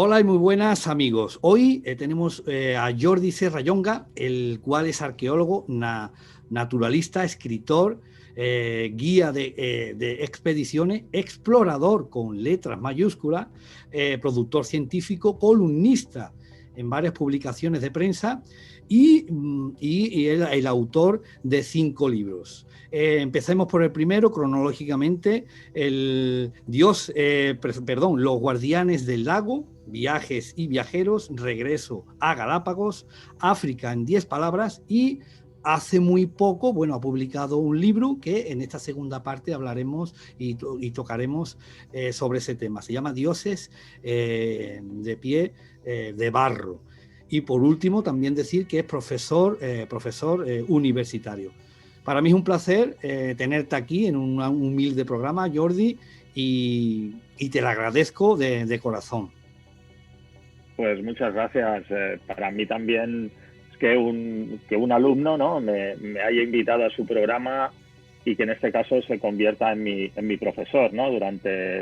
Hola y muy buenas amigos. Hoy tenemos a Jordi Serrallonga, el cual es arqueólogo, naturalista, escritor, guía de expediciones, explorador con letras mayúsculas, productor científico, columnista en varias publicaciones de prensa y el autor de 5 libros. Empecemos por el primero, cronológicamente, Los Guardianes del Lago, Viajes y Viajeros, Regreso a Galápagos, África en 10 palabras, y hace muy poco, ha publicado un libro que en esta segunda parte hablaremos y tocaremos sobre ese tema. Se llama Dioses de pie de barro. Y por último, también decir que es profesor universitario. Para mí es un placer tenerte aquí en un humilde programa, Jordi, y te lo agradezco de corazón. Pues muchas gracias. Para mí también es que un alumno, ¿no?, me haya invitado a su programa y que en este caso se convierta en mi profesor, ¿no?, durante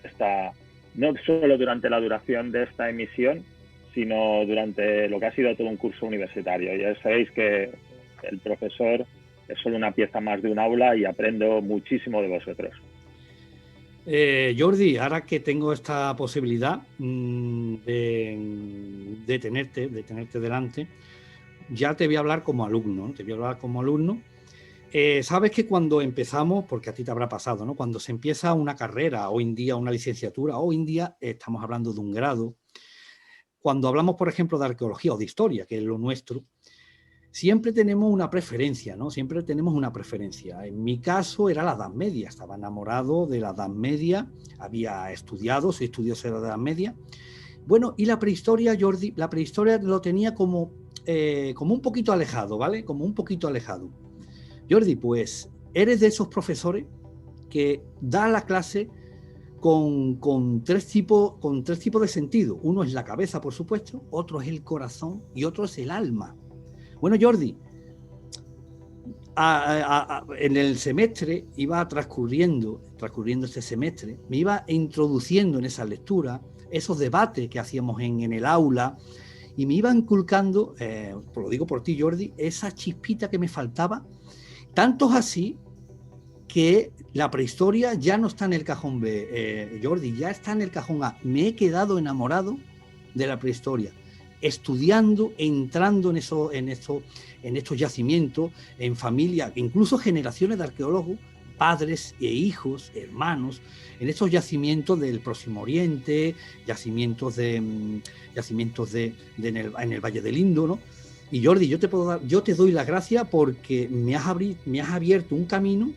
esta, no solo durante la duración de esta emisión, sino durante lo que ha sido todo un curso universitario. Ya sabéis que el profesor es solo una pieza más de un aula y aprendo muchísimo de vosotros. Jordi, ahora que tengo esta posibilidad de tenerte delante, ya te voy a hablar como alumno, ¿no? Sabes que cuando empezamos, porque a ti te habrá pasado, ¿no?, cuando se empieza una carrera, hoy en día una licenciatura, hoy en día estamos hablando de un grado, cuando hablamos, por ejemplo, de arqueología o de historia, que es lo nuestro, siempre tenemos una preferencia, ¿no? Siempre tenemos una preferencia. En mi caso era la Edad Media, estaba enamorado de la Edad Media, había estudiado, soy estudioso de la Edad Media. Bueno, y la prehistoria, Jordi, la prehistoria lo tenía como un poquito alejado, ¿vale? Como un poquito alejado. Jordi, pues, eres de esos profesores que da la clase con tres tipos de sentido. Uno es la cabeza, por supuesto, otro es el corazón y otro es el alma. Bueno, Jordi, en el semestre iba transcurriendo este semestre, me iba introduciendo en esa lectura, esos debates que hacíamos en el aula, y me iba inculcando, lo digo por ti, Jordi, esa chispita que me faltaba, tanto es así que la prehistoria ya no está en el cajón B, Jordi, ya está en el cajón A. Me he quedado enamorado de la prehistoria, estudiando, entrando en estos yacimientos, en familia, incluso generaciones de arqueólogos, padres e hijos, hermanos, en estos yacimientos del Próximo Oriente, yacimientos en el Valle del Indo, ¿no? Y Jordi, yo te doy las gracias porque me has abierto un camino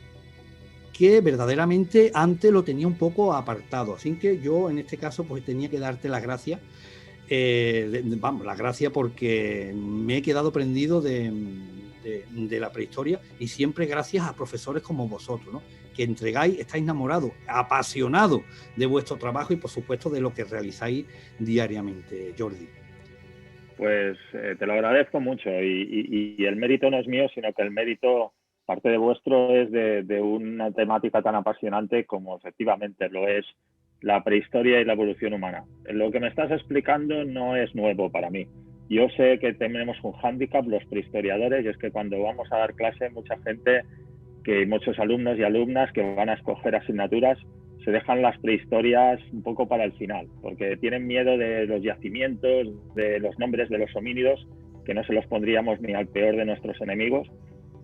que verdaderamente antes lo tenía un poco apartado. Así que yo en este caso pues tenía que darte las gracias. Las gracias porque me he quedado prendido de la prehistoria, y siempre gracias a profesores como vosotros, ¿no?, que estáis enamorados, apasionados de vuestro trabajo y por supuesto de lo que realizáis diariamente, Jordi. Pues te lo agradezco mucho y el mérito no es mío, sino que el mérito, parte de vuestro, es de una temática tan apasionante como efectivamente lo es la prehistoria y la evolución humana. Lo que me estás explicando no es nuevo para mí. Yo sé que tenemos un hándicap los prehistoriadores, y es que cuando vamos a dar clase, muchos alumnos y alumnas que van a escoger asignaturas se dejan las prehistorias un poco para el final, porque tienen miedo de los yacimientos, de los nombres de los homínidos, que no se los pondríamos ni al peor de nuestros enemigos,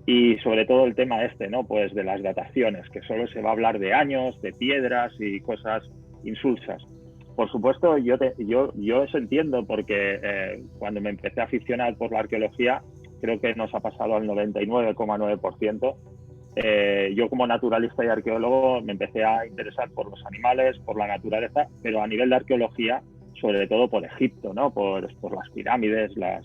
y sobre todo el tema ¿no?, pues de las dataciones, que solo se va a hablar de años, de piedras y cosas insulsas. Por supuesto, yo eso entiendo, porque cuando me empecé a aficionar por la arqueología, creo que nos ha pasado al 99,9%, yo como naturalista y arqueólogo me empecé a interesar por los animales, por la naturaleza, pero a nivel de arqueología, sobre todo por Egipto, ¿no?, por las pirámides, las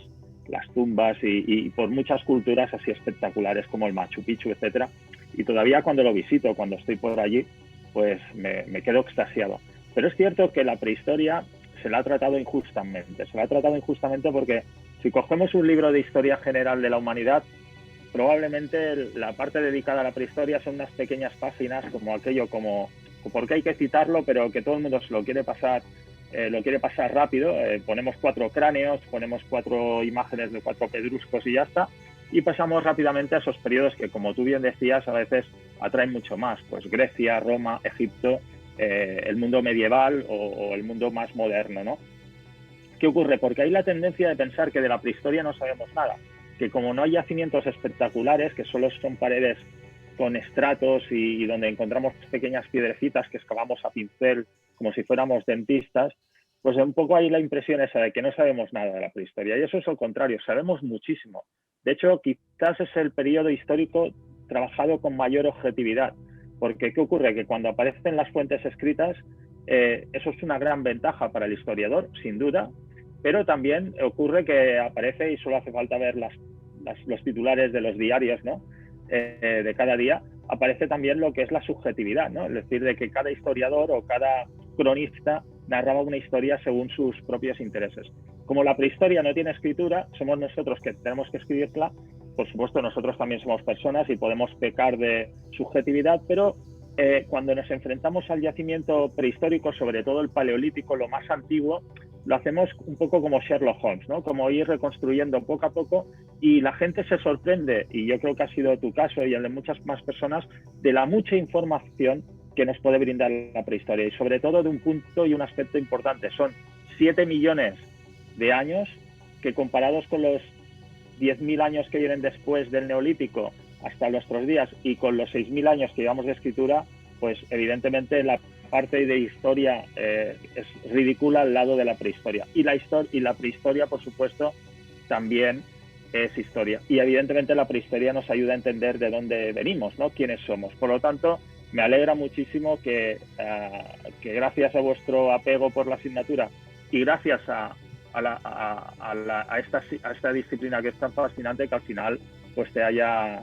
tumbas y por muchas culturas así espectaculares como el Machu Picchu, etcétera. Y todavía cuando lo visito, cuando estoy por allí, pues me quedo extasiado. Pero es cierto que la prehistoria se la ha tratado injustamente. Se la ha tratado injustamente porque si cogemos un libro de historia general de la humanidad, probablemente la parte dedicada a la prehistoria son unas pequeñas páginas como porque hay que citarlo, pero que todo el mundo se lo quiere pasar lo quiere pasar rápido, ponemos 4 cráneos, ponemos 4 imágenes de 4 pedruscos y ya está, y pasamos rápidamente a esos periodos que, como tú bien decías, a veces atraen mucho más, pues Grecia, Roma, Egipto, el mundo medieval o el mundo más moderno, ¿no? ¿Qué ocurre? Porque hay la tendencia de pensar que de la prehistoria no sabemos nada, que como no hay yacimientos espectaculares, que solo son paredes con estratos y donde encontramos pequeñas piedrecitas que excavamos a pincel como si fuéramos dentistas, pues un poco hay la impresión esa de que no sabemos nada de la prehistoria. Y eso es lo contrario, sabemos muchísimo. De hecho, quizás es el periodo histórico trabajado con mayor objetividad. Porque ¿qué ocurre? Que cuando aparecen las fuentes escritas, eso es una gran ventaja para el historiador, sin duda, pero también ocurre que aparece, y solo hace falta ver los titulares de los diarios, ¿no? De cada día, aparece también lo que es la subjetividad, ¿no? Es decir, de que cada historiador o cada cronista narraba una historia según sus propios intereses. Como la prehistoria no tiene escritura, somos nosotros que tenemos que escribirla. Por supuesto, nosotros también somos personas y podemos pecar de subjetividad, pero cuando nos enfrentamos al yacimiento prehistórico, sobre todo el paleolítico, lo más antiguo, lo hacemos un poco como Sherlock Holmes, ¿no? Como ir reconstruyendo poco a poco, y la gente se sorprende, y yo creo que ha sido tu caso y el de muchas más personas, de la mucha información que nos puede brindar la prehistoria, y sobre todo de un punto y un aspecto importante. Son 7 millones de años que, comparados con los 10.000 años que vienen después del Neolítico hasta nuestros días y con los 6.000 años que llevamos de escritura, pues evidentemente la parte de historia es ridícula al lado de la prehistoria. Y la prehistoria, por supuesto, también es historia. Y evidentemente la prehistoria nos ayuda a entender de dónde venimos, ¿no? Quiénes somos. Por lo tanto, me alegra muchísimo que gracias a vuestro apego por la asignatura y gracias a esta disciplina que es tan fascinante, que al final pues te haya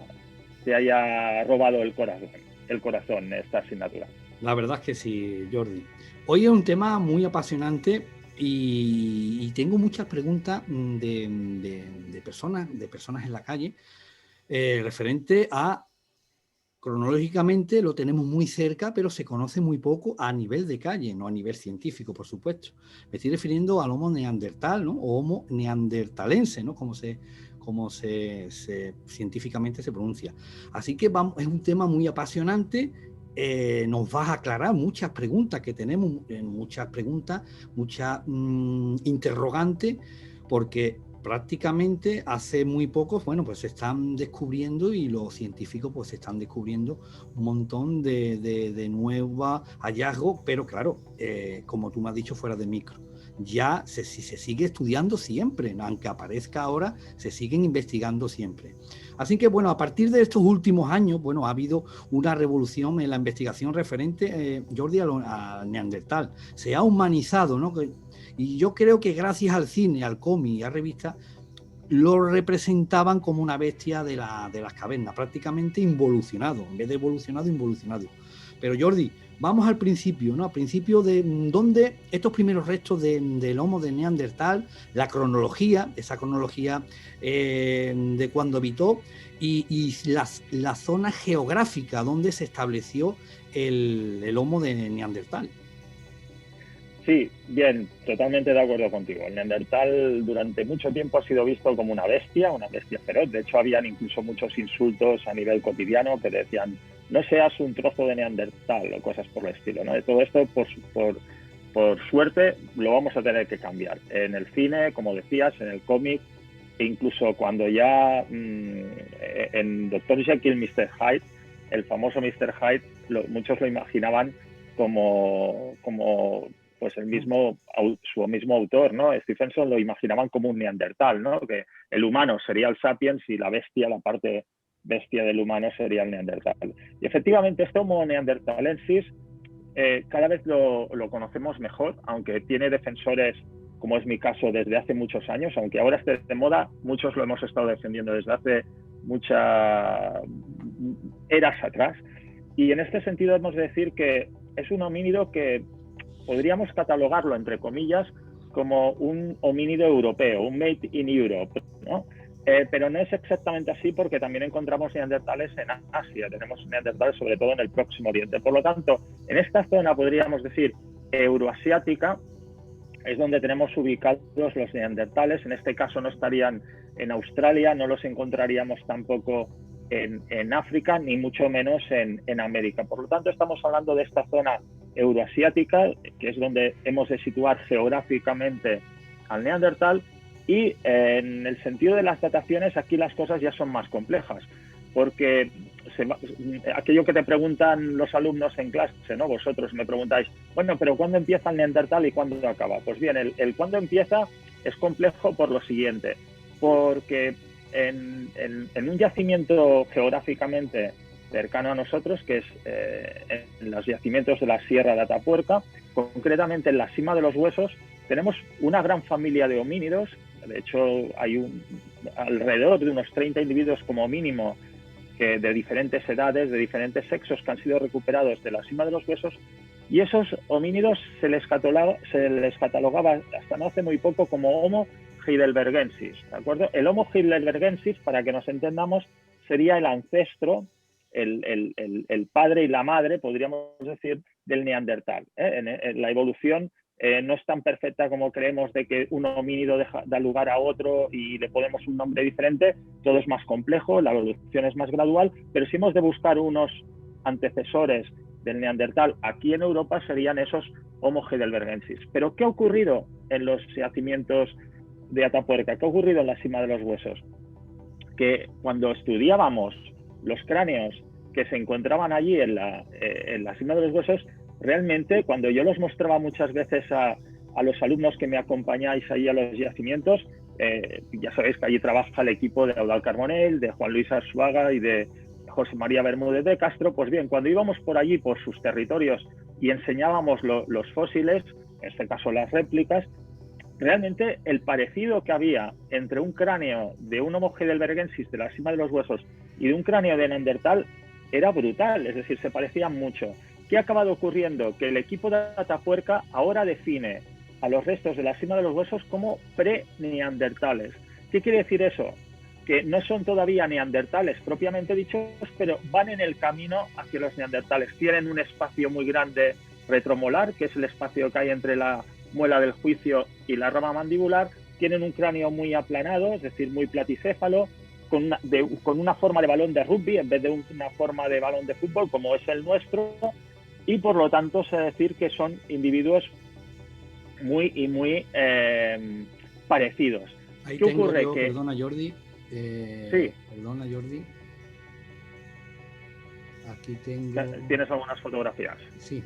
robado el corazón esta asignatura. La verdad es que sí, Jordi. Hoy es un tema muy apasionante y tengo muchas preguntas de personas en la calle referente a, cronológicamente lo tenemos muy cerca, pero se conoce muy poco a nivel de calle, no a nivel científico, por supuesto. Me estoy refiriendo al Homo neandertal, ¿no? O Homo neandertalense, ¿no? Como científicamente se pronuncia. Así que es un tema muy apasionante. Nos vas a aclarar muchas preguntas que tenemos, muchas interrogantes, porque prácticamente hace muy poco, bueno, pues se están descubriendo, y los científicos pues están descubriendo un montón de nuevos hallazgos, pero claro, como tú me has dicho fuera de micro, ya se sigue estudiando siempre, aunque aparezca ahora, se siguen investigando siempre. Así que bueno, a partir de estos últimos años, bueno, ha habido una revolución en la investigación referente, Jordi, al neandertal. Se ha humanizado, ¿no? Y yo creo que gracias al cine, al cómic y a revistas, lo representaban como una bestia de las cavernas, prácticamente involucionado, en vez de evolucionado, involucionado. Pero Jordi, vamos al principio, ¿no? Al principio de dónde estos primeros restos del Homo de Neandertal, la cronología, esa cronología de cuando habitó, y la zona geográfica donde se estableció el Homo de Neandertal. Sí, bien, totalmente de acuerdo contigo. El neandertal durante mucho tiempo ha sido visto como una bestia feroz. De hecho, habían incluso muchos insultos a nivel cotidiano que decían: no seas un trozo de neandertal, o cosas por el estilo, ¿no? De todo esto, por suerte, lo vamos a tener que cambiar. En el cine, como decías, en el cómic, e incluso cuando ya en Dr. Jekyll, Mr. Hyde, el famoso Mr. Hyde, muchos lo imaginaban como pues su mismo autor, ¿no? Stephenson lo imaginaban como un neandertal, ¿no? Que el humano sería el sapiens y la parte bestia del humano sería el neandertal. Y efectivamente este Homo neanderthalensis cada vez lo conocemos mejor, aunque tiene defensores, como es mi caso, desde hace muchos años, aunque ahora esté de moda, muchos lo hemos estado defendiendo desde hace muchas eras atrás. Y en este sentido hemos de decir que es un homínido que podríamos catalogarlo, entre comillas, como un homínido europeo, un made in Europe, ¿no? Pero no es exactamente así, porque también encontramos neandertales en Asia, tenemos neandertales sobre todo en el Próximo Oriente. Por lo tanto, en esta zona, podríamos decir, euroasiática, es donde tenemos ubicados los neandertales. En este caso no estarían en Australia, no los encontraríamos tampoco en África, ni mucho menos en América. Por lo tanto, estamos hablando de esta zona euroasiática, que es donde hemos de situar geográficamente al neandertal, y en el sentido de las dataciones, aquí las cosas ya son más complejas, porque aquello que te preguntan los alumnos en clase, ¿no? Vosotros me preguntáis, bueno, pero ¿cuándo empieza el neandertal y cuándo acaba? Pues bien, el cuándo empieza es complejo por lo siguiente, porque en un yacimiento geográficamente cercano a nosotros, que es en los yacimientos de la Sierra de Atapuerca, concretamente en la Sima de los Huesos, tenemos una gran familia de homínidos. De hecho, hay alrededor de unos 30 individuos como mínimo, que de diferentes edades, de diferentes sexos, que han sido recuperados de la Sima de los Huesos, y esos homínidos se les catalogaba hasta no hace muy poco como Homo heidelbergensis, ¿de acuerdo? El Homo heidelbergensis, para que nos entendamos, sería el ancestro, el padre y la madre, podríamos decir, del neandertal, ¿eh? En la evolución no es tan perfecta como creemos, de que un homínido da lugar a otro y le ponemos un nombre diferente. Todo es más complejo, la evolución es más gradual, pero si hemos de buscar unos antecesores del neandertal aquí en Europa, serían esos Homo heidelbergensis. Pero ¿qué ha ocurrido en los yacimientos de Atapuerca? ¿Qué ha ocurrido en la Sima de los Huesos? Que cuando estudiábamos los cráneos que se encontraban allí en la Sima de los Huesos, realmente, cuando yo los mostraba muchas veces a los alumnos que me acompañáis ahí a los yacimientos, ya sabéis que allí trabaja el equipo de Eudald Carbonell, de Juan Luis Arzuaga y de José María Bermúdez de Castro. Pues bien, cuando íbamos por allí, por sus territorios, y enseñábamos los fósiles, en este caso las réplicas, realmente el parecido que había entre un cráneo de un Homo heidelbergensis de la Sima de los Huesos y de un cráneo de neandertal era brutal, es decir, se parecían mucho. ¿Qué ha acabado ocurriendo? Que el equipo de Atapuerca ahora define a los restos de la Sima de los Huesos como pre-neandertales. ¿Qué quiere decir eso? Que no son todavía neandertales propiamente dichos, pero van en el camino hacia los neandertales. Tienen un espacio muy grande retromolar, que es el espacio que hay entre la muela del juicio y la rama mandibular. Tienen un cráneo muy aplanado, es decir, muy platicéfalo, con una forma de balón de rugby en vez de una forma de balón de fútbol, como es el nuestro, y por lo tanto se decir que son individuos muy parecidos. Ahí ¿qué ocurre? Perdona, Jordi. Sí. Perdona, Jordi. Aquí tengo... ¿Tienes algunas fotografías? Sí.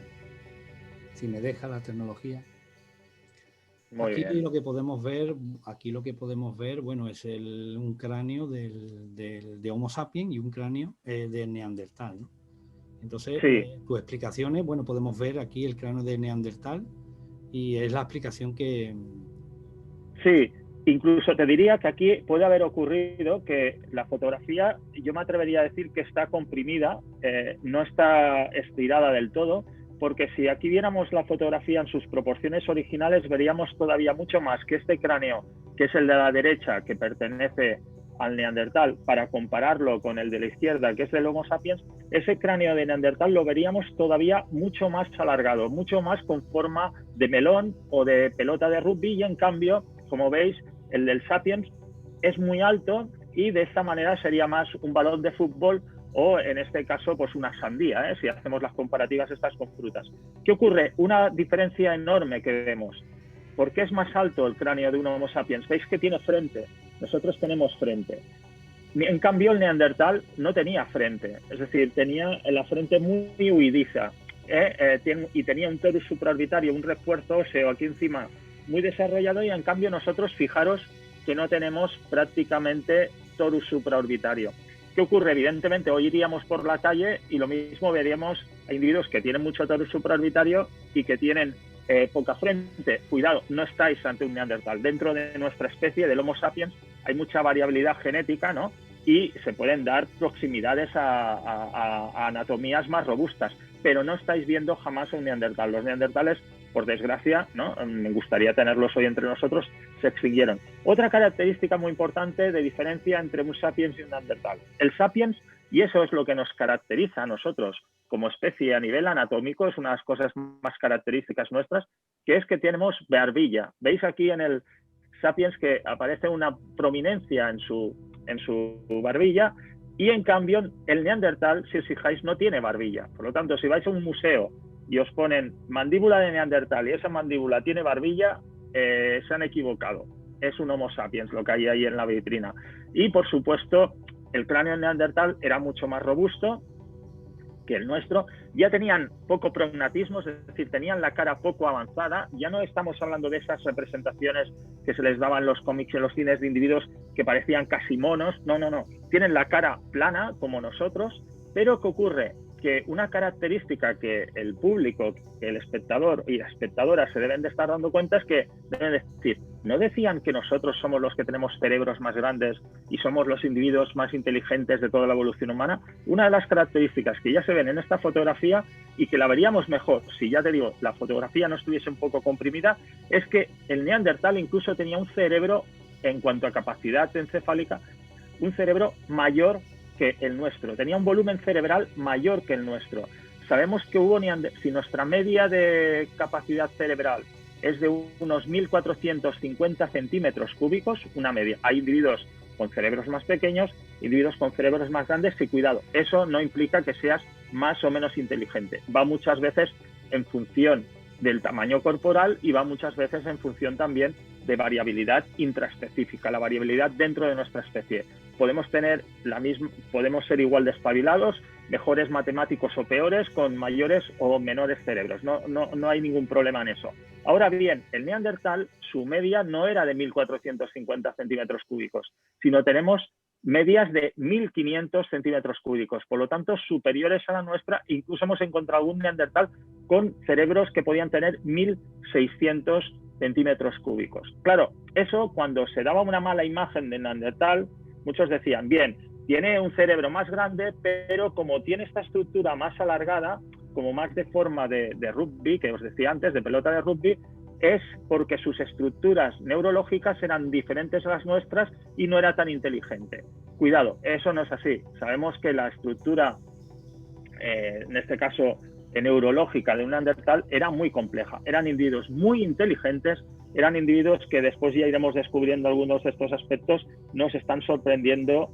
Si me deja la tecnología. Muy aquí bien. lo que podemos ver, bueno, es un cráneo de Homo sapiens y un cráneo de Neandertal, ¿no? Entonces, sí. Tus explicaciones, bueno, podemos ver aquí el cráneo de Neandertal y es la explicación que... Sí, incluso te diría que aquí puede haber ocurrido que la fotografía, yo me atrevería a decir que está comprimida, no está estirada del todo, porque si aquí viéramos la fotografía en sus proporciones originales, veríamos todavía mucho más que este cráneo, que es el de la derecha, que pertenece al neandertal, para compararlo con el de la izquierda, que es el Homo sapiens, ese cráneo de neandertal lo veríamos todavía mucho más alargado, mucho más con forma de melón o de pelota de rugby, y en cambio, como veis, el del sapiens es muy alto y de esta manera sería más un balón de fútbol, o en este caso pues una sandía, si hacemos las comparativas estas con frutas. ¿Qué ocurre? Una diferencia enorme que vemos. ¿Por qué es más alto el cráneo de un Homo sapiens? ¿Veis que tiene frente? Nosotros tenemos frente. En cambio, el neandertal no tenía frente, es decir, tenía la frente muy huidiza, y tenía un torus supraorbitario, un refuerzo óseo aquí encima muy desarrollado, y en cambio nosotros, fijaros que no tenemos prácticamente torus supraorbitario. ¿Qué ocurre? Evidentemente, hoy iríamos por la calle y lo mismo veríamos a individuos que tienen mucho torus supraorbitario y que tienen poca frente. Cuidado, no estáis ante un neandertal. Dentro de nuestra especie, del Homo sapiens, hay mucha variabilidad genética, ¿no? Y se pueden dar proximidades a anatomías más robustas, pero no estáis viendo jamás un neandertal. Los neandertales, por desgracia, ¿no?, me gustaría tenerlos hoy entre nosotros, se extinguieron. Otra característica muy importante de diferencia entre un sapiens y un neandertal. El sapiens, y eso es lo que nos caracteriza a nosotros como especie a nivel anatómico, es una de las cosas más características nuestras, que es que tenemos barbilla. Veis aquí en el Sapiens que aparece una prominencia en su barbilla, y en cambio el Neandertal, si os fijáis, no tiene barbilla. Por lo tanto, si vais a un museo y os ponen mandíbula de Neandertal y esa mandíbula tiene barbilla, se han equivocado. Es un Homo sapiens lo que hay ahí en la vitrina. Y por supuesto, el cráneo Neandertal era mucho más robusto que el nuestro. Ya tenían poco prognatismo, es decir, tenían la cara poco avanzada. Ya no estamos hablando de esas representaciones que se les daban en los cómics y en los cines de individuos que parecían casi monos. No, no, no. Tienen la cara plana como nosotros, pero ¿qué ocurre? Que una característica que el público, que el espectador y la espectadora se deben de estar dando cuenta es que deben decir, ¿no decían que nosotros somos los que tenemos cerebros más grandes y somos los individuos más inteligentes de toda la evolución humana? Una de las características que ya se ven en esta fotografía y que la veríamos mejor si, ya te digo, la fotografía no estuviese un poco comprimida, es que el Neandertal incluso tenía un cerebro, en cuanto a capacidad encefálica, un cerebro mayor que el nuestro, tenía un volumen cerebral mayor que el nuestro. Sabemos que si nuestra media de capacidad cerebral es de unos 1.450 centímetros cúbicos, una media. Hay individuos con cerebros más pequeños, individuos con cerebros más grandes, y cuidado, eso no implica que seas más o menos inteligente. Va muchas veces en función del tamaño corporal y va muchas veces en función también de variabilidad intraespecífica, la variabilidad dentro de nuestra especie. Podemos ser igual de espabilados, mejores matemáticos o peores, con mayores o menores cerebros. No hay ningún problema en eso. Ahora bien, el Neandertal, su media no era de 1.450 centímetros cúbicos, sino tenemos medias de 1.500 centímetros cúbicos, por lo tanto superiores a la nuestra. Incluso hemos encontrado un Neandertal con cerebros que podían tener 1.600 centímetros cúbicos. Claro, eso, cuando se daba una mala imagen de Neandertal, muchos decían, bien, tiene un cerebro más grande, pero como tiene esta estructura más alargada, como más de forma de rugby, que os decía antes, de pelota de rugby, es porque sus estructuras neurológicas eran diferentes a las nuestras y no era tan inteligente. Cuidado, eso no es así. Sabemos que la estructura, en este caso neurológica de un Neandertal, era muy compleja. Eran individuos muy inteligentes, eran individuos que después ya iremos descubriendo algunos de estos aspectos, nos están sorprendiendo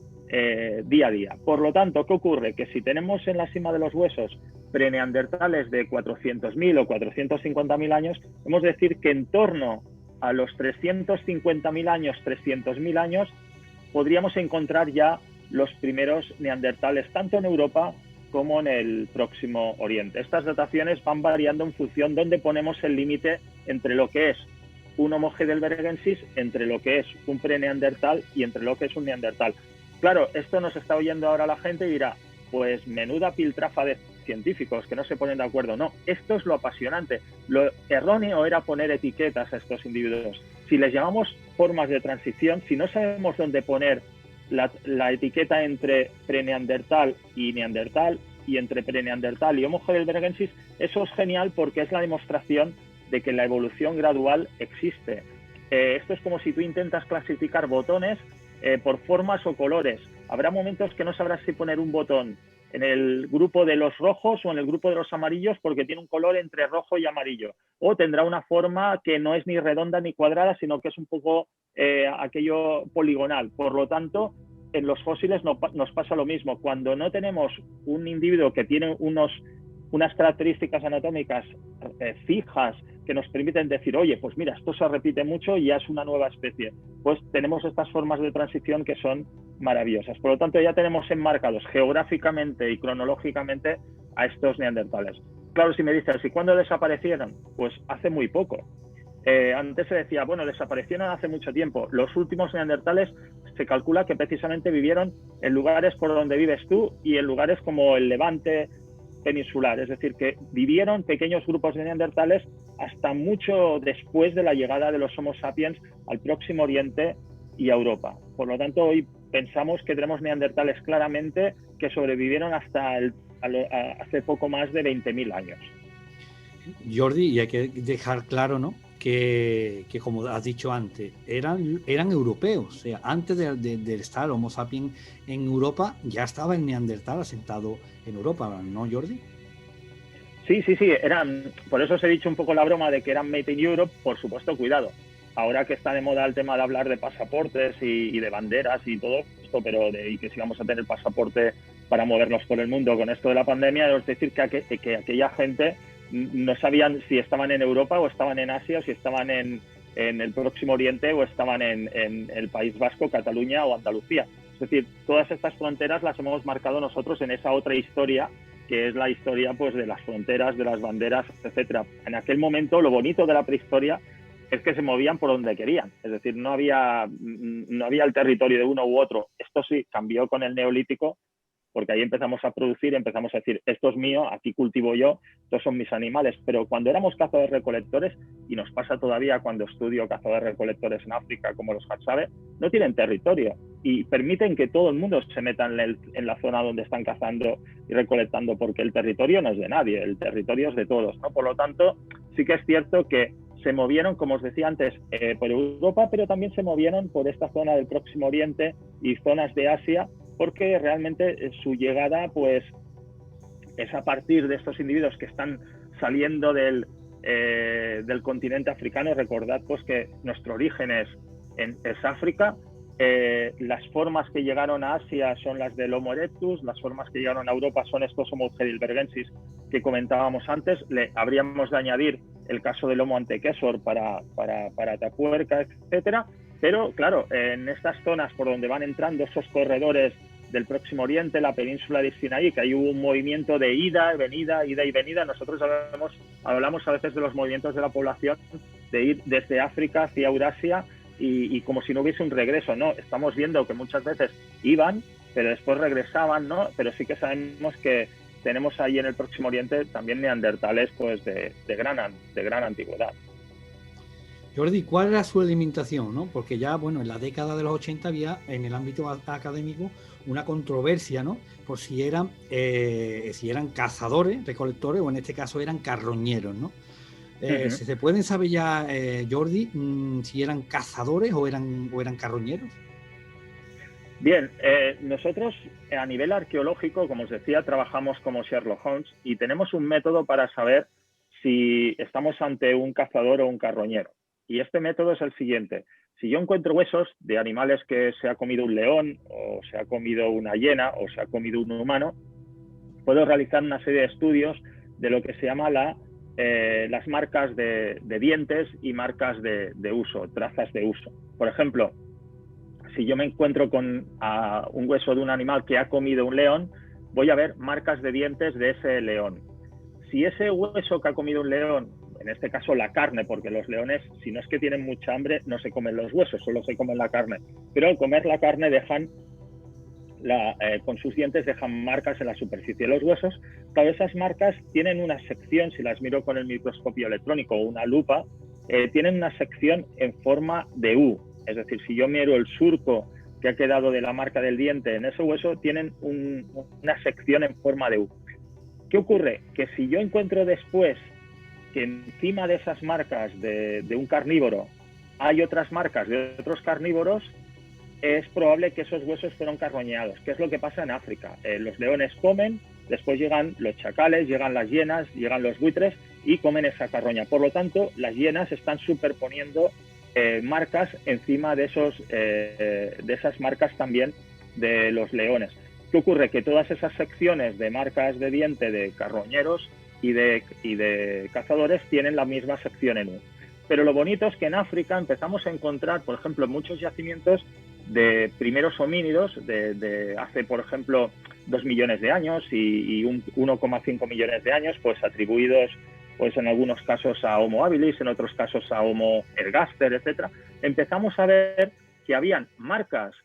día a día. Por lo tanto, ¿qué ocurre? Que si tenemos en la cima de los huesos preneandertales de 400.000 o 450.000 años, hemos de decir que en torno a los 350.000 años, 300.000 años, podríamos encontrar ya los primeros neandertales, tanto en Europa como en el Próximo Oriente. Estas dataciones van variando en función de dónde ponemos el límite entre lo que es un Homo heidelbergensis, entre lo que es un preneandertal y entre lo que es un neandertal. Claro, esto nos está oyendo ahora la gente y dirá, pues menuda piltrafa de científicos que no se ponen de acuerdo. No, esto es lo apasionante. Lo erróneo era poner etiquetas a estos individuos. Si les llamamos formas de transición, si no sabemos dónde poner la etiqueta entre preneandertal y neandertal, y entre preneandertal y Homo heidelbergensis, eso es genial porque es la demostración de que la evolución gradual existe. Esto es como si tú intentas clasificar botones por formas o colores. Habrá momentos que no sabrás si poner un botón en el grupo de los rojos o en el grupo de los amarillos porque tiene un color entre rojo y amarillo. O tendrá una forma que no es ni redonda ni cuadrada, sino que es un poco aquello poligonal. Por lo tanto, en los fósiles nos pasa lo mismo. Cuando no tenemos un individuo que tiene unas características anatómicas fijas que nos permiten decir, oye, pues mira, esto se repite mucho y ya es una nueva especie, pues tenemos estas formas de transición que son maravillosas. Por lo tanto, ya tenemos enmarcados geográficamente y cronológicamente a estos neandertales. Claro, si me dices, ¿y cuándo desaparecieron? Pues hace muy poco. Antes se decía, bueno, desaparecieron hace mucho tiempo. Los últimos neandertales se calcula que precisamente vivieron en lugares por donde vives tú y en lugares como el Levante peninsular, es decir, que vivieron pequeños grupos de neandertales hasta mucho después de la llegada de los Homo sapiens al Próximo Oriente y a Europa. Por lo tanto, hoy pensamos que tenemos neandertales claramente que sobrevivieron hasta hace poco más de 20.000 años. Jordi, y hay que dejar claro, ¿no?, que como has dicho antes, eran europeos. O sea, antes de estar Homo sapiens en Europa, ya estaba el neandertal asentado en Europa, ¿no, Jordi? Sí, sí, sí, por eso os he dicho un poco la broma de que eran Made in Europe, por supuesto, cuidado. Ahora que está de moda el tema de hablar de pasaportes y de banderas y todo esto, y que si vamos a tener pasaporte para movernos por el mundo con esto de la pandemia, es decir, que aquella gente no sabían si estaban en Europa o estaban en Asia, o si estaban en el Próximo Oriente o estaban en el País Vasco, Cataluña o Andalucía. Es decir, todas estas fronteras las hemos marcado nosotros en esa otra historia, que es la historia pues de las fronteras, de las banderas, etcétera. En aquel momento, lo bonito de la prehistoria es que se movían por donde querían, es decir, no había el territorio de uno u otro. Esto sí cambió con el Neolítico, porque ahí empezamos a producir, empezamos a decir, esto es mío, aquí cultivo yo, estos son mis animales. Pero cuando éramos cazadores-recolectores, y nos pasa todavía cuando estudio cazadores-recolectores en África, como los Hadzabe, no tienen territorio y permiten que todo el mundo se meta en la zona donde están cazando y recolectando, porque el territorio no es de nadie, el territorio es de todos, ¿no? Por lo tanto, sí que es cierto que se movieron, como os decía antes, por Europa, pero también se movieron por esta zona del Próximo Oriente y zonas de Asia, porque realmente su llegada pues es a partir de estos individuos que están saliendo del continente africano. Recordad pues que nuestro origen es África. Las formas que llegaron a Asia son las del Homo erectus, las formas que llegaron a Europa son estos Homo heidelbergensis que comentábamos antes. Le habríamos de añadir el caso del Homo antecessor para Atapuerca, etcétera. Pero claro, en estas zonas por donde van entrando esos corredores del Próximo Oriente, la península de Sinaí, que ahí hubo un movimiento de ida y venida. Nosotros hablamos a veces de los movimientos de la población de ir desde África hacia Eurasia y como si no hubiese un regreso, ¿no? Estamos viendo que muchas veces iban, pero después regresaban, ¿no? Pero sí que sabemos que tenemos ahí en el Próximo Oriente también neandertales pues de gran antigüedad. Jordi, ¿cuál era su alimentación, no? Porque ya, bueno, en la década de los 80 había en el ámbito académico una controversia, ¿no? Por si eran cazadores, recolectores, o en este caso eran carroñeros, ¿no? ¿Se pueden saber ya, Jordi, si eran cazadores o eran carroñeros? Bien, nosotros a nivel arqueológico, como os decía, trabajamos como Sherlock Holmes y tenemos un método para saber si estamos ante un cazador o un carroñero. Y este método es el siguiente. Si yo encuentro huesos de animales que se ha comido un león, o se ha comido una hiena, o se ha comido un humano, puedo realizar una serie de estudios de lo que se llama las marcas de dientes y marcas de uso, trazas de uso. Por ejemplo, si yo me encuentro con un hueso de un animal que ha comido un león, voy a ver marcas de dientes de ese león. Si ese hueso que ha comido un león, en este caso la carne, porque los leones, si no es que tienen mucha hambre, no se comen los huesos, solo se comen la carne. Pero al comer la carne dejan, con sus dientes dejan marcas en la superficie de los huesos. Todas esas marcas tienen una sección, si las miro con el microscopio electrónico o una lupa, tienen una sección en forma de U. Es decir, si yo miro el surco que ha quedado de la marca del diente en ese hueso, tienen una sección en forma de U. ¿Qué ocurre? Que si yo encuentro después que encima de esas marcas de un carnívoro hay otras marcas de otros carnívoros, es probable que esos huesos fueron carroñeados. ¿Qué es lo que pasa en África? Los leones comen, después llegan los chacales, llegan las hienas, llegan los buitres y comen esa carroña. Por lo tanto, las hienas están superponiendo marcas encima de esas marcas también de los leones. ¿Qué ocurre? Que todas esas secciones de marcas de diente de carroñeros y de cazadores tienen la misma sección en U. Pero lo bonito es que en África empezamos a encontrar, por ejemplo, muchos yacimientos de primeros homínidos de hace, por ejemplo, 2 millones de años y 1,5 millones de años, pues atribuidos pues en algunos casos a Homo habilis, en otros casos a Homo ergaster, etcétera. Empezamos a ver que habían marcas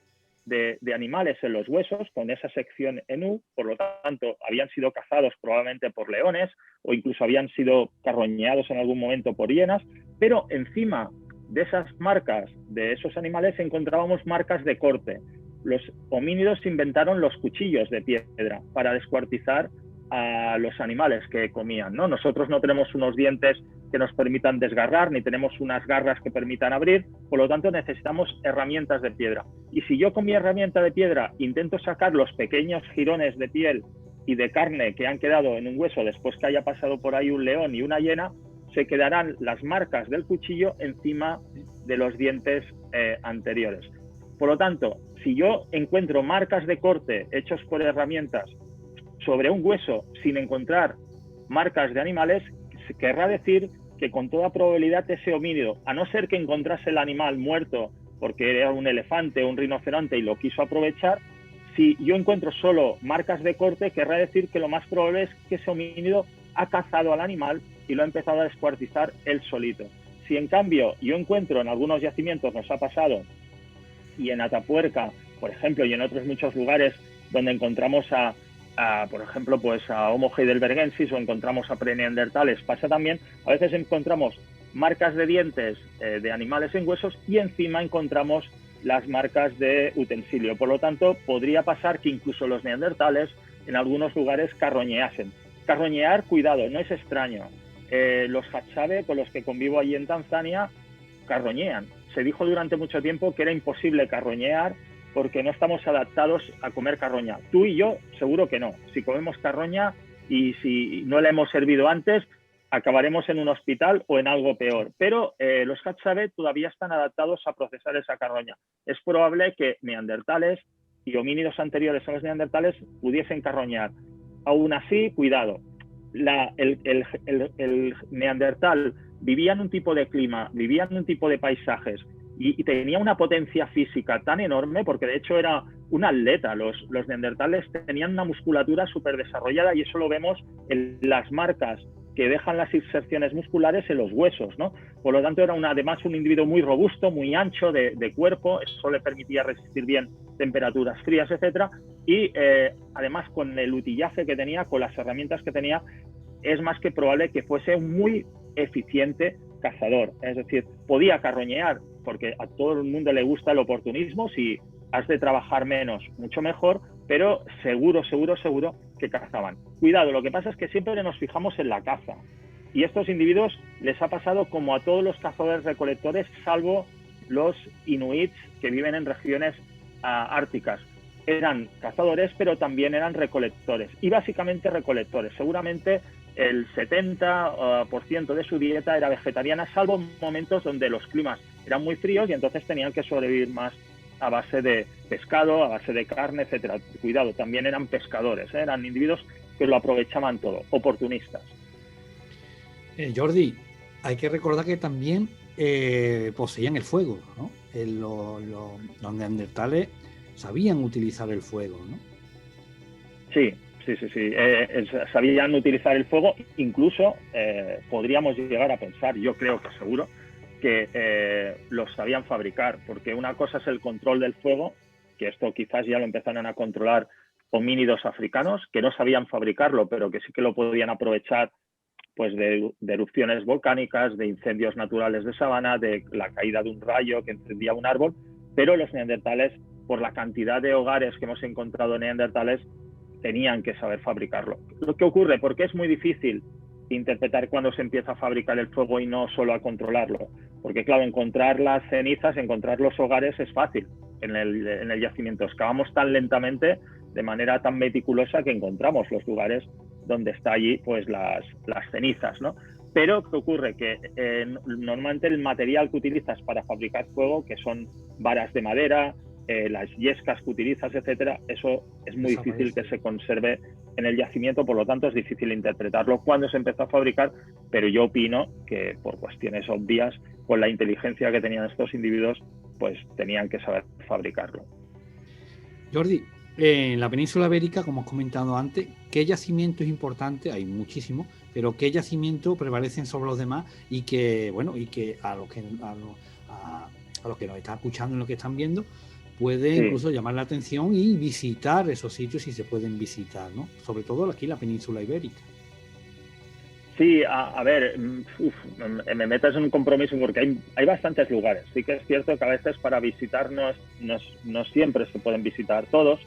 de animales en los huesos con esa sección en U, por lo tanto habían sido cazados probablemente por leones o incluso habían sido carroñeados en algún momento por hienas, pero encima de esas marcas de esos animales encontrábamos marcas de corte. Los homínidos inventaron los cuchillos de piedra para descuartizar a los animales que comían, ¿no? Nosotros no tenemos unos dientes que nos permitan desgarrar, ni tenemos unas garras que permitan abrir, por lo tanto necesitamos herramientas de piedra. Y si yo con mi herramienta de piedra intento sacar los pequeños jirones de piel y de carne que han quedado en un hueso después que haya pasado por ahí un león y una hiena, se quedarán las marcas del cuchillo encima de los dientes anteriores. Por lo tanto, si yo encuentro marcas de corte hechos por herramientas sobre un hueso sin encontrar marcas de animales, querrá decir que con toda probabilidad ese homínido, a no ser que encontrase el animal muerto porque era un elefante o un rinoceronte y lo quiso aprovechar, si yo encuentro solo marcas de corte, querrá decir que lo más probable es que ese homínido ha cazado al animal y lo ha empezado a descuartizar él solito. Si en cambio yo encuentro en algunos yacimientos, nos ha pasado, y en Atapuerca, por ejemplo, y en otros muchos lugares donde encontramos por ejemplo, pues a Homo heidelbergensis o encontramos a preneandertales, pasa también, a veces encontramos marcas de dientes de animales en huesos y encima encontramos las marcas de utensilio. Por lo tanto, podría pasar que incluso los neandertales en algunos lugares carroñeasen. Carroñear, cuidado, no es extraño. Los Hadzabe, con los que convivo allí en Tanzania, carroñean. Se dijo durante mucho tiempo que era imposible carroñear porque no estamos adaptados a comer carroña. Tú y yo seguro que no. Si comemos carroña y si no la hemos servido antes, acabaremos en un hospital o en algo peor. Pero los Hadzabe todavía están adaptados a procesar esa carroña. Es probable que neandertales y homínidos anteriores a los neandertales pudiesen carroñar. Aún así, cuidado. El neandertal vivía en un tipo de clima, vivía en un tipo de paisajes y tenía una potencia física tan enorme, porque de hecho era un atleta. Los neandertales tenían una musculatura súper desarrollada y eso lo vemos en las marcas que dejan las inserciones musculares en los huesos, ¿no? Por lo tanto, era además un individuo muy robusto, muy ancho de cuerpo, eso le permitía resistir bien temperaturas frías, etcétera, y además con el utillaje que tenía, con las herramientas que tenía, es más que probable que fuese un muy eficiente cazador. Es decir, podía carroñear, porque a todo el mundo le gusta el oportunismo. Si has de trabajar menos, mucho mejor, pero seguro que cazaban. Cuidado, lo que pasa es que siempre nos fijamos en la caza. Y a estos individuos les ha pasado como a todos los cazadores recolectores, salvo los inuits que viven en regiones árticas. Eran cazadores, pero también eran recolectores. Y básicamente recolectores. Seguramente el 70% de su dieta era vegetariana, salvo momentos donde los climas eran muy fríos y entonces tenían que sobrevivir más a base de pescado, a base de carne, etcétera. Cuidado, también eran pescadores, eran individuos que lo aprovechaban todo, oportunistas. Jordi, hay que recordar que también poseían el fuego, ¿no? Los neandertales sabían utilizar el fuego, ¿no? Sí. Sabían utilizar el fuego. Incluso podríamos llegar a pensar, yo creo que seguro, que los sabían fabricar, porque una cosa es el control del fuego, que esto quizás ya lo empezaron a controlar homínidos africanos, que no sabían fabricarlo, pero que sí que lo podían aprovechar pues de erupciones volcánicas, de incendios naturales de sabana, de la caída de un rayo que encendía un árbol. Pero los neandertales, por la cantidad de hogares que hemos encontrado neandertales, tenían que saber fabricarlo. Lo que ocurre, porque es muy difícil interpretar cuándo se empieza a fabricar el fuego y no solo a controlarlo. Porque claro, encontrar las cenizas, encontrar los hogares es fácil en el yacimiento. Excavamos tan lentamente, de manera tan meticulosa, que encontramos los lugares donde está allí pues las cenizas, ¿no? Pero ¿qué ocurre? Que normalmente el material que utilizas para fabricar fuego, que son varas de madera, las yescas que utilizas, etcétera, eso es muy difícil que se conserve en el yacimiento. Por lo tanto, es difícil interpretarlo cuándo se empezó a fabricar, pero yo opino que por cuestiones obvias, con la inteligencia que tenían estos individuos, pues tenían que saber fabricarlo. Jordi, en la península ibérica, como has comentado antes, ¿qué yacimientos importantes? Hay muchísimos, pero ¿qué yacimientos prevalecen sobre los demás y que, bueno, y que a los que nos están escuchando y los que están viendo puede incluso llamar la atención y visitar esos sitios si se pueden visitar, ¿no? Sobre todo aquí en la península ibérica. Sí, a ver, me metes en un compromiso porque hay bastantes lugares. Sí que es cierto que a veces para visitar no siempre se pueden visitar todos,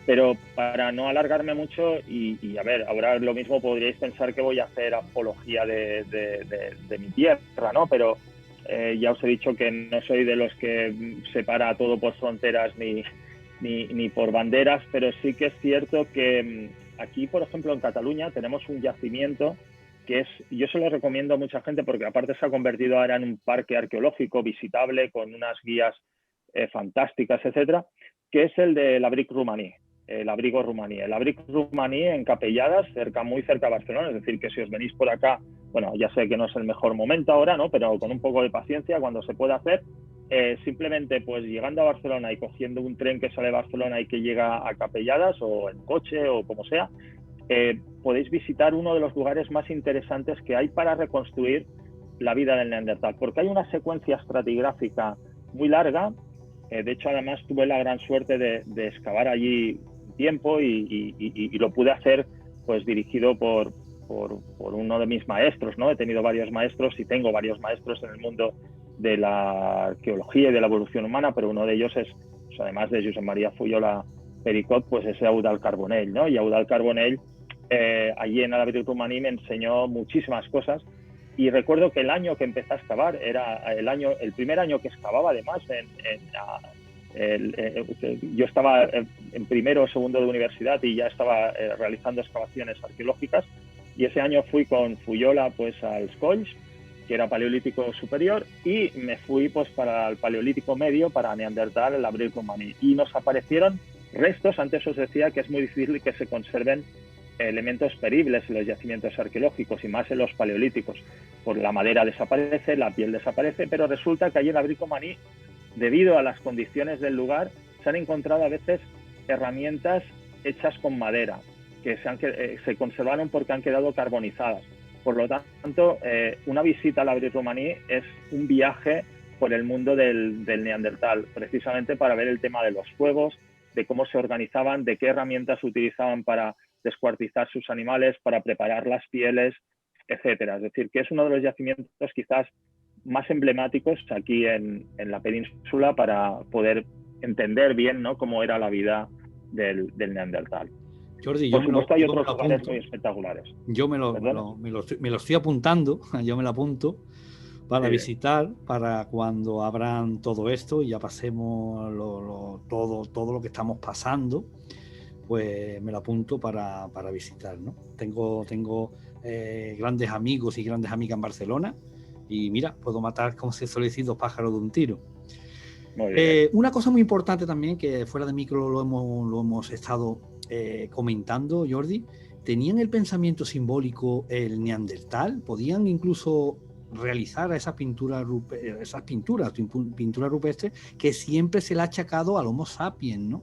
pero para no alargarme mucho y a ver, ahora lo mismo podríais pensar que voy a hacer apología de mi tierra, ¿no? Pero ya os he dicho que no soy de los que separa todo por fronteras ni por banderas, pero sí que es cierto que aquí, por ejemplo, en Cataluña tenemos un yacimiento que yo se lo recomiendo a mucha gente porque aparte se ha convertido ahora en un parque arqueológico visitable con unas guías fantásticas, etcétera, que es el de l'Abric Romaní, el abrigo rumaní. El Abric Romaní en Capelladas, muy cerca de Barcelona, es decir, que si os venís por acá, bueno, ya sé que no es el mejor momento ahora, ¿no? Pero con un poco de paciencia, cuando se pueda hacer, simplemente pues llegando a Barcelona y cogiendo un tren que sale de Barcelona y que llega a Capelladas, o en coche o como sea, podéis visitar uno de los lugares más interesantes que hay para reconstruir la vida del Neandertal, porque hay una secuencia estratigráfica muy larga. De hecho, además tuve la gran suerte de excavar allí un tiempo y lo pude hacer pues dirigido por uno de mis maestros, ¿no? He tenido varios maestros y tengo varios maestros en el mundo de la arqueología y de la evolución humana, pero uno de ellos es, pues, además de Josep María Fullola Pericot, pues es Eudald Carbonell, ¿no? Y Eudald Carbonell allí en l'Abric Romaní me enseñó muchísimas cosas. Y recuerdo que el año que empecé a excavar era el primer año que excavaba, además, yo estaba en primero o segundo de universidad y ya estaba realizando excavaciones arqueológicas, y ese año fui con Fullola pues als Colls, que era paleolítico superior, y me fui pues para el paleolítico medio, para Neandertal, el l'Abric Romaní, y nos aparecieron restos. Antes os decía que es muy difícil que se conserven elementos peribles en los yacimientos arqueológicos, y más en los paleolíticos. Por la madera desaparece, la piel desaparece, pero resulta que allí en l'Abric Romaní, debido a las condiciones del lugar, se han encontrado a veces herramientas hechas con madera, que se conservaron porque han quedado carbonizadas. Por lo tanto, una visita a l'Abric Romaní es un viaje por el mundo del Neandertal, precisamente para ver el tema de los fuegos, de cómo se organizaban, de qué herramientas utilizaban para descuartizar sus animales, para preparar las pieles, etcétera. Es decir, que es uno de los yacimientos quizás más emblemáticos aquí en la península para poder entender bien, ¿no?, cómo era la vida del Neandertal. Jordi, Por supuesto, hay otros lugares muy espectaculares. Yo me lo estoy apuntando, yo me lo apunto para visitar, para cuando abran todo esto y ya pasemos todo lo que estamos pasando, pues me lo apunto para visitar, ¿no? Tengo grandes amigos y grandes amigas en Barcelona, y mira, puedo matar, como se suele decir, 2 pájaros de un tiro. Una cosa muy importante también, que fuera de micro lo hemos estado comentando, Jordi, ¿tenían el pensamiento simbólico el Neandertal? ¿Podían incluso realizar esas pinturas rupestres que siempre se le ha achacado al Homo sapiens, ¿no?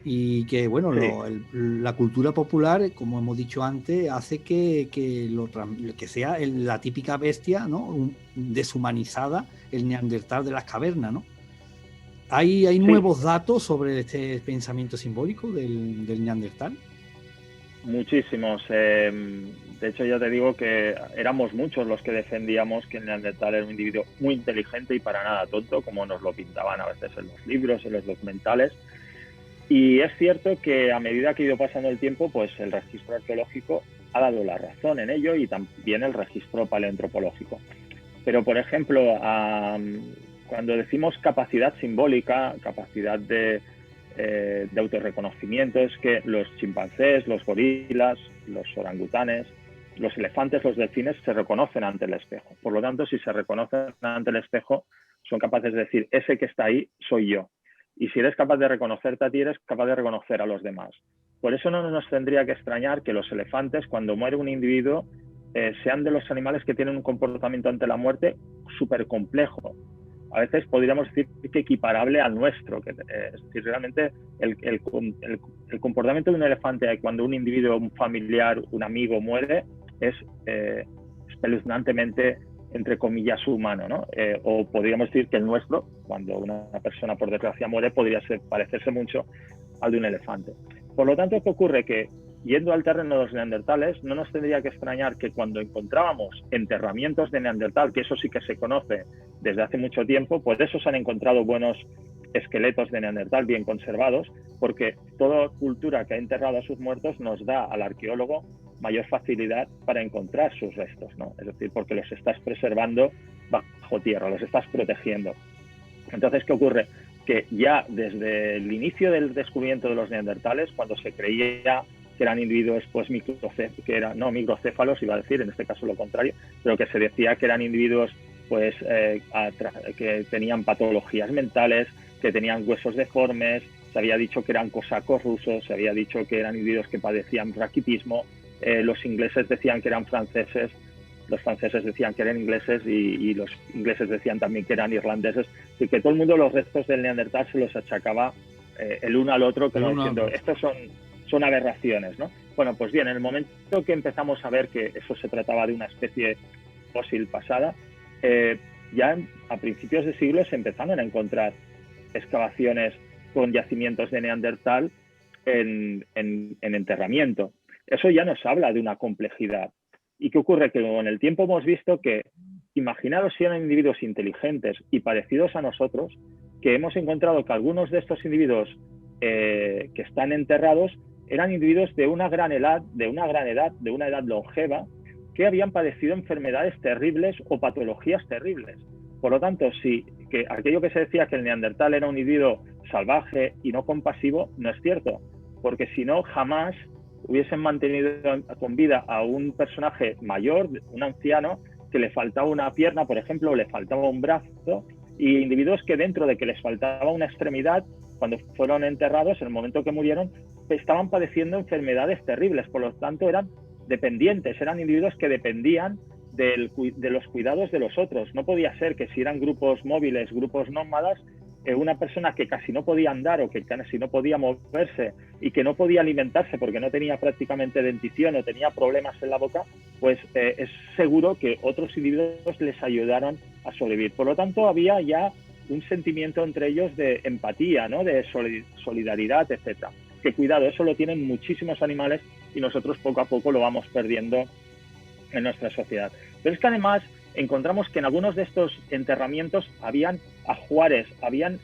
Y que, bueno, sí, la cultura popular, como hemos dicho antes, hace que sea la típica bestia, ¿no?, deshumanizada, el Neandertal de las cavernas, ¿no? ¿Hay nuevos datos sobre este pensamiento simbólico del Neandertal? Muchísimos. De hecho, ya te digo que éramos muchos los que defendíamos que el Neandertal era un individuo muy inteligente y para nada tonto, como nos lo pintaban a veces en los libros, en los documentales. Y es cierto que a medida que ha ido pasando el tiempo, pues el registro arqueológico ha dado la razón en ello, y también el registro paleoantropológico. Pero, por ejemplo, cuando decimos capacidad simbólica, capacidad de autorreconocimiento, es que los chimpancés, los gorilas, los orangutanes, los elefantes, los delfines se reconocen ante el espejo. Por lo tanto, si se reconocen ante el espejo, son capaces de decir, ese que está ahí soy yo. Y si eres capaz de reconocerte a ti, eres capaz de reconocer a los demás. Por eso no nos tendría que extrañar que los elefantes, cuando muere un individuo, sean de los animales que tienen un comportamiento ante la muerte súper complejo. A veces podríamos decir que equiparable al nuestro. Es decir, realmente el comportamiento de un elefante cuando un individuo, un familiar, un amigo muere es espeluznantemente, entre comillas, humano, ¿no? O podríamos decir que el nuestro, cuando una persona por desgracia muere, podría parecerse mucho al de un elefante. Por lo tanto, ¿qué ocurre? Que yendo al terreno de los neandertales, no nos tendría que extrañar que cuando encontrábamos enterramientos de neandertal, que eso sí que se conoce desde hace mucho tiempo, pues de esos han encontrado buenos esqueletos de neandertal bien conservados, porque toda cultura que ha enterrado a sus muertos nos da al arqueólogo mayor facilidad para encontrar sus restos, ¿no? Es decir, porque los estás preservando bajo tierra, los estás protegiendo. Entonces, ¿qué ocurre? Que ya desde el inicio del descubrimiento de los neandertales, cuando se creía que eran individuos pues microcéfalos, iba a decir, en este caso lo contrario, pero que se decía que eran individuos pues que tenían patologías mentales, que tenían huesos deformes, se había dicho que eran cosacos rusos, se había dicho que eran individuos que padecían raquitismo, los ingleses decían que eran franceses, los franceses decían que eran ingleses y los ingleses decían también que eran irlandeses, y que todo el mundo los restos del Neandertal se los achacaba el uno al otro, como diciendo, estos son aberraciones, ¿no? Bueno, pues bien, en el momento que empezamos a ver que eso se trataba de una especie fósil pasada, ya a principios de siglo se empezaron a encontrar excavaciones con yacimientos de Neandertal en enterramiento. Eso ya nos habla de una complejidad. ¿Y qué ocurre? Que con el tiempo hemos visto que, imaginaros si eran individuos inteligentes y parecidos a nosotros, que hemos encontrado que algunos de estos individuos que están enterrados eran individuos de una edad longeva, que habían padecido enfermedades terribles o patologías terribles. Por lo tanto, que aquello que se decía que el Neandertal era un individuo salvaje y no compasivo, no es cierto, porque si no, jamás hubiesen mantenido con vida a un personaje mayor, un anciano, que le faltaba una pierna, por ejemplo, o le faltaba un brazo, y individuos que dentro de que les faltaba una extremidad, cuando fueron enterrados, en el momento que murieron, estaban padeciendo enfermedades terribles, por lo tanto eran dependientes, eran individuos que dependían de los cuidados de los otros. No podía ser que si eran grupos móviles, grupos nómadas, una persona que casi no podía andar o que casi no podía moverse y que no podía alimentarse porque no tenía prácticamente dentición o tenía problemas en la boca, pues es seguro que otros individuos les ayudaron a sobrevivir. Por lo tanto, había ya un sentimiento entre ellos de empatía, ¿no? De solidaridad, etcétera. Que cuidado, eso lo tienen muchísimos animales y nosotros poco a poco lo vamos perdiendo en nuestra sociedad. Pero es que además encontramos que en algunos de estos enterramientos habían ajuares, habían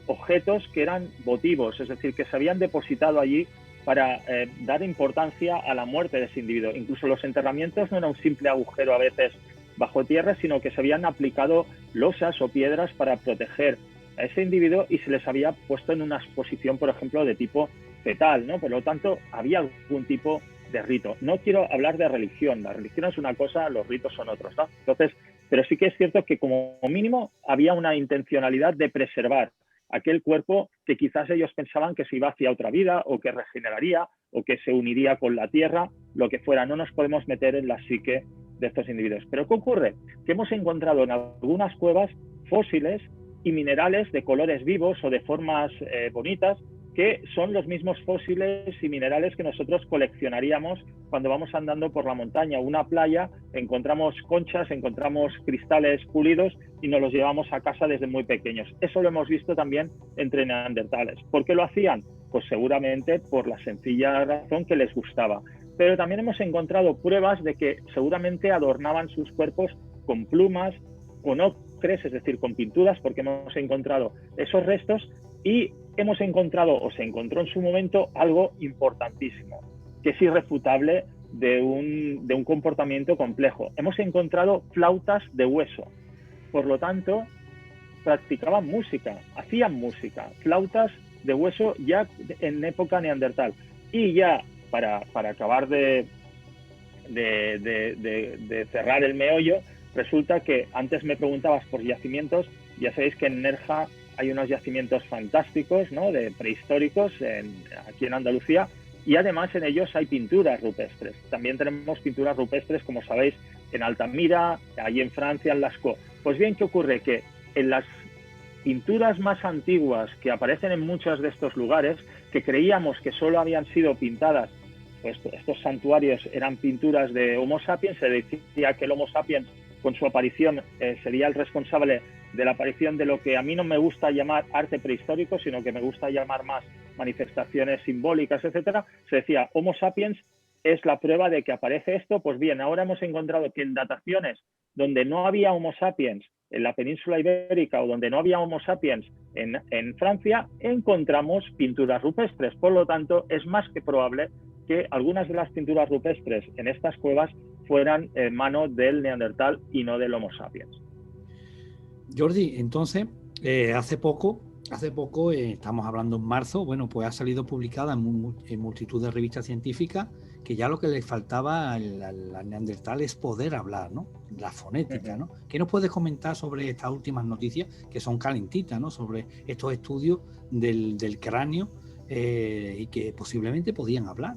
objetos que eran votivos, es decir, que se habían depositado allí para dar importancia a la muerte de ese individuo. Incluso los enterramientos no era un simple agujero a veces bajo tierra, sino que se habían aplicado losas o piedras para proteger a ese individuo y se les había puesto en una exposición, por ejemplo, de tipo fetal, ¿no? Por lo tanto, había algún tipo de rito. No quiero hablar de religión, la religión es una cosa, los ritos son otros, ¿no? Entonces, pero sí que es cierto que como mínimo había una intencionalidad de preservar aquel cuerpo que quizás ellos pensaban que se iba hacia otra vida o que regeneraría o que se uniría con la tierra, lo que fuera. No nos podemos meter en la psique de estos individuos. Pero ¿qué ocurre? Que hemos encontrado en algunas cuevas fósiles y minerales de colores vivos o de formas bonitas, que son los mismos fósiles y minerales que nosotros coleccionaríamos cuando vamos andando por la montaña o una playa, encontramos conchas, encontramos cristales pulidos y nos los llevamos a casa desde muy pequeños. Eso lo hemos visto también entre neandertales. ¿Por qué lo hacían? Pues seguramente por la sencilla razón que les gustaba. Pero también hemos encontrado pruebas de que seguramente adornaban sus cuerpos con plumas, con ocres, es decir, con pinturas, porque hemos encontrado esos restos y hemos encontrado, o se encontró en su momento, algo importantísimo, que es irrefutable de un comportamiento complejo. Hemos encontrado flautas de hueso. Por lo tanto, practicaban música, hacían música, flautas de hueso ya en época neandertal. Y ya, para acabar de cerrar el meollo, resulta que antes me preguntabas por yacimientos, ya sabéis que en Nerja hay unos yacimientos fantásticos, ¿no? De prehistóricos aquí en Andalucía, y además en ellos hay pinturas rupestres. También tenemos pinturas rupestres, como sabéis, en Altamira, allí en Francia, en Lascaux. Pues bien, ¿qué ocurre? Que en las pinturas más antiguas que aparecen en muchos de estos lugares, que creíamos que solo habían sido pintadas, pues estos santuarios eran pinturas de Homo sapiens, se decía que el Homo sapiens con su aparición sería el responsable de la aparición de lo que a mí no me gusta llamar arte prehistórico, sino que me gusta llamar más manifestaciones simbólicas, etcétera. Se decía, Homo sapiens es la prueba de que aparece esto. Pues bien, ahora hemos encontrado que en dataciones donde no había Homo sapiens en la península ibérica o donde no había Homo sapiens en Francia, encontramos pinturas rupestres. Por lo tanto, es más que probable que algunas de las pinturas rupestres en estas cuevas fueran en mano del neandertal y no del Homo sapiens. Jordi, entonces, hace poco Hace poco, estamos hablando en marzo, bueno, pues ha salido publicada en multitud de revistas científicas que ya lo que le faltaba al neandertal es poder hablar, ¿no? La fonética, ¿no? ¿Qué nos puedes comentar sobre estas últimas noticias que son calentitas, ¿no? Sobre estos estudios del cráneo y que posiblemente podían hablar.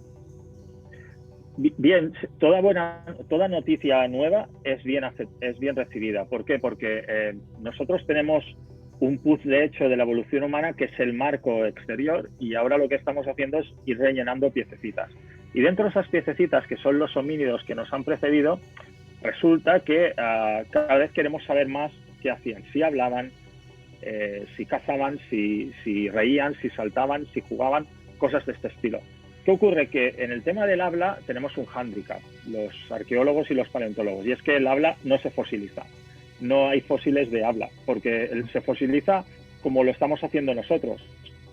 Bien, toda noticia nueva es bien recibida. ¿Por qué? Porque nosotros tenemos un puzzle hecho de la evolución humana que es el marco exterior, y ahora lo que estamos haciendo es ir rellenando piececitas. Y dentro de esas piececitas, que son los homínidos que nos han precedido, resulta que cada vez queremos saber más qué hacían, si hablaban, si cazaban, si reían, si saltaban, si jugaban, cosas de este estilo. ¿Qué ocurre? Que en el tema del habla tenemos un hándicap, los arqueólogos y los paleontólogos, y es que el habla no se fosiliza. No hay fósiles de habla, porque se fosiliza como lo estamos haciendo nosotros,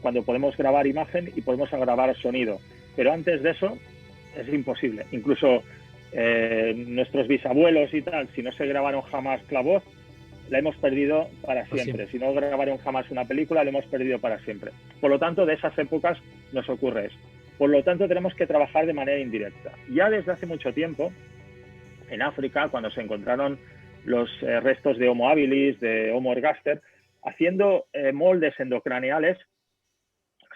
cuando podemos grabar imagen y podemos grabar sonido. Pero antes de eso es imposible. Incluso nuestros bisabuelos y tal, si no se grabaron jamás la voz, la hemos perdido para siempre. Si no grabaron jamás una película, la hemos perdido para siempre. Por lo tanto, de esas épocas nos ocurre eso. Por lo tanto, tenemos que trabajar de manera indirecta. Ya desde hace mucho tiempo, en África, cuando se encontraron los restos de Homo habilis, de Homo ergaster, haciendo moldes endocraneales,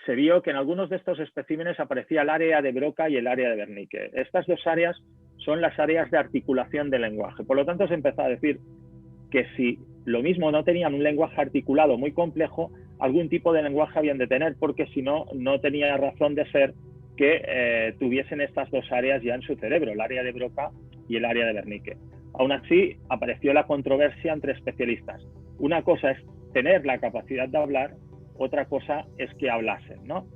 se vio que en algunos de estos especímenes aparecía el área de Broca y el área de Wernicke. Estas dos áreas son las áreas de articulación del lenguaje. Por lo tanto, se empezó a decir que si lo mismo no tenían un lenguaje articulado muy complejo, algún tipo de lenguaje habían de tener, porque si no, no tenía razón de ser que tuviesen estas dos áreas ya en su cerebro, el área de Broca y el área de Wernicke. Aún así, apareció la controversia entre especialistas. Una cosa es tener la capacidad de hablar, otra cosa es que hablasen, ¿no?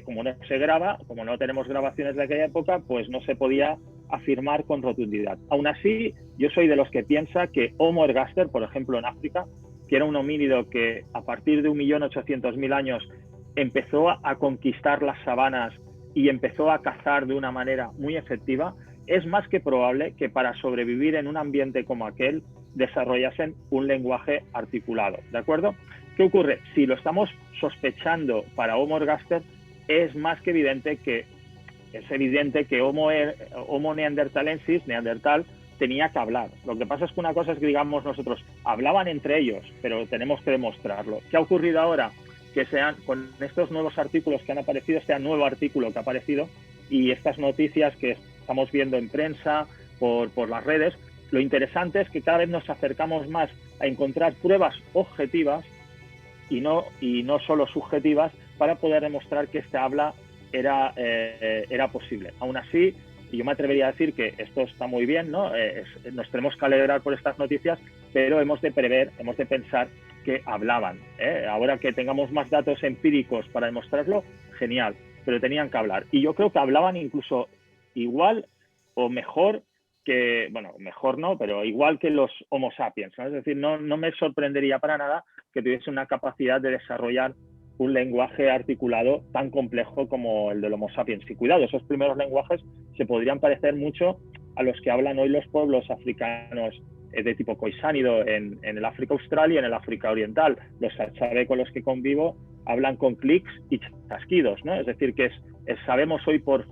Como no se graba, como no tenemos grabaciones de aquella época, pues no se podía afirmar con rotundidad. Aún así, yo soy de los que piensa que Homo ergaster, por ejemplo, en África, que era un homínido que a partir de 1.800.000 años empezó a conquistar las sabanas y empezó a cazar de una manera muy efectiva, es más que probable que para sobrevivir en un ambiente como aquel desarrollasen un lenguaje articulado, ¿de acuerdo? ¿Qué ocurre? Si lo estamos sospechando para Homo ergaster, es más que evidente que Homo neanderthalensis, neandertal, tenía que hablar. Lo que pasa es que una cosa es que digamos nosotros, hablaban entre ellos, pero tenemos que demostrarlo. ¿Qué ha ocurrido ahora? Que con estos nuevos artículos que han aparecido, este nuevo artículo que ha aparecido y estas noticias que estamos viendo en prensa, por las redes, lo interesante es que cada vez nos acercamos más a encontrar pruebas objetivas y no solo subjetivas para poder demostrar que esta habla era posible. Aún así, yo me atrevería a decir que esto está muy bien, ¿no? Nos tenemos que alegrar por estas noticias, pero hemos de prever, hemos de pensar que hablaban. Ahora que tengamos más datos empíricos para demostrarlo, genial, pero tenían que hablar. Y yo creo que hablaban incluso igual o mejor que, bueno, mejor no, pero igual que los Homo sapiens, ¿no? Es decir, no me sorprendería para nada que tuviese una capacidad de desarrollar un lenguaje articulado tan complejo como el del Homo sapiens. Y cuidado, esos primeros lenguajes se podrían parecer mucho a los que hablan hoy los pueblos africanos de tipo coisánido en el África Austral y en el África Oriental. Los Sachave con los que convivo hablan con clics y chasquidos, ¿no? Es decir, que sabemos hoy por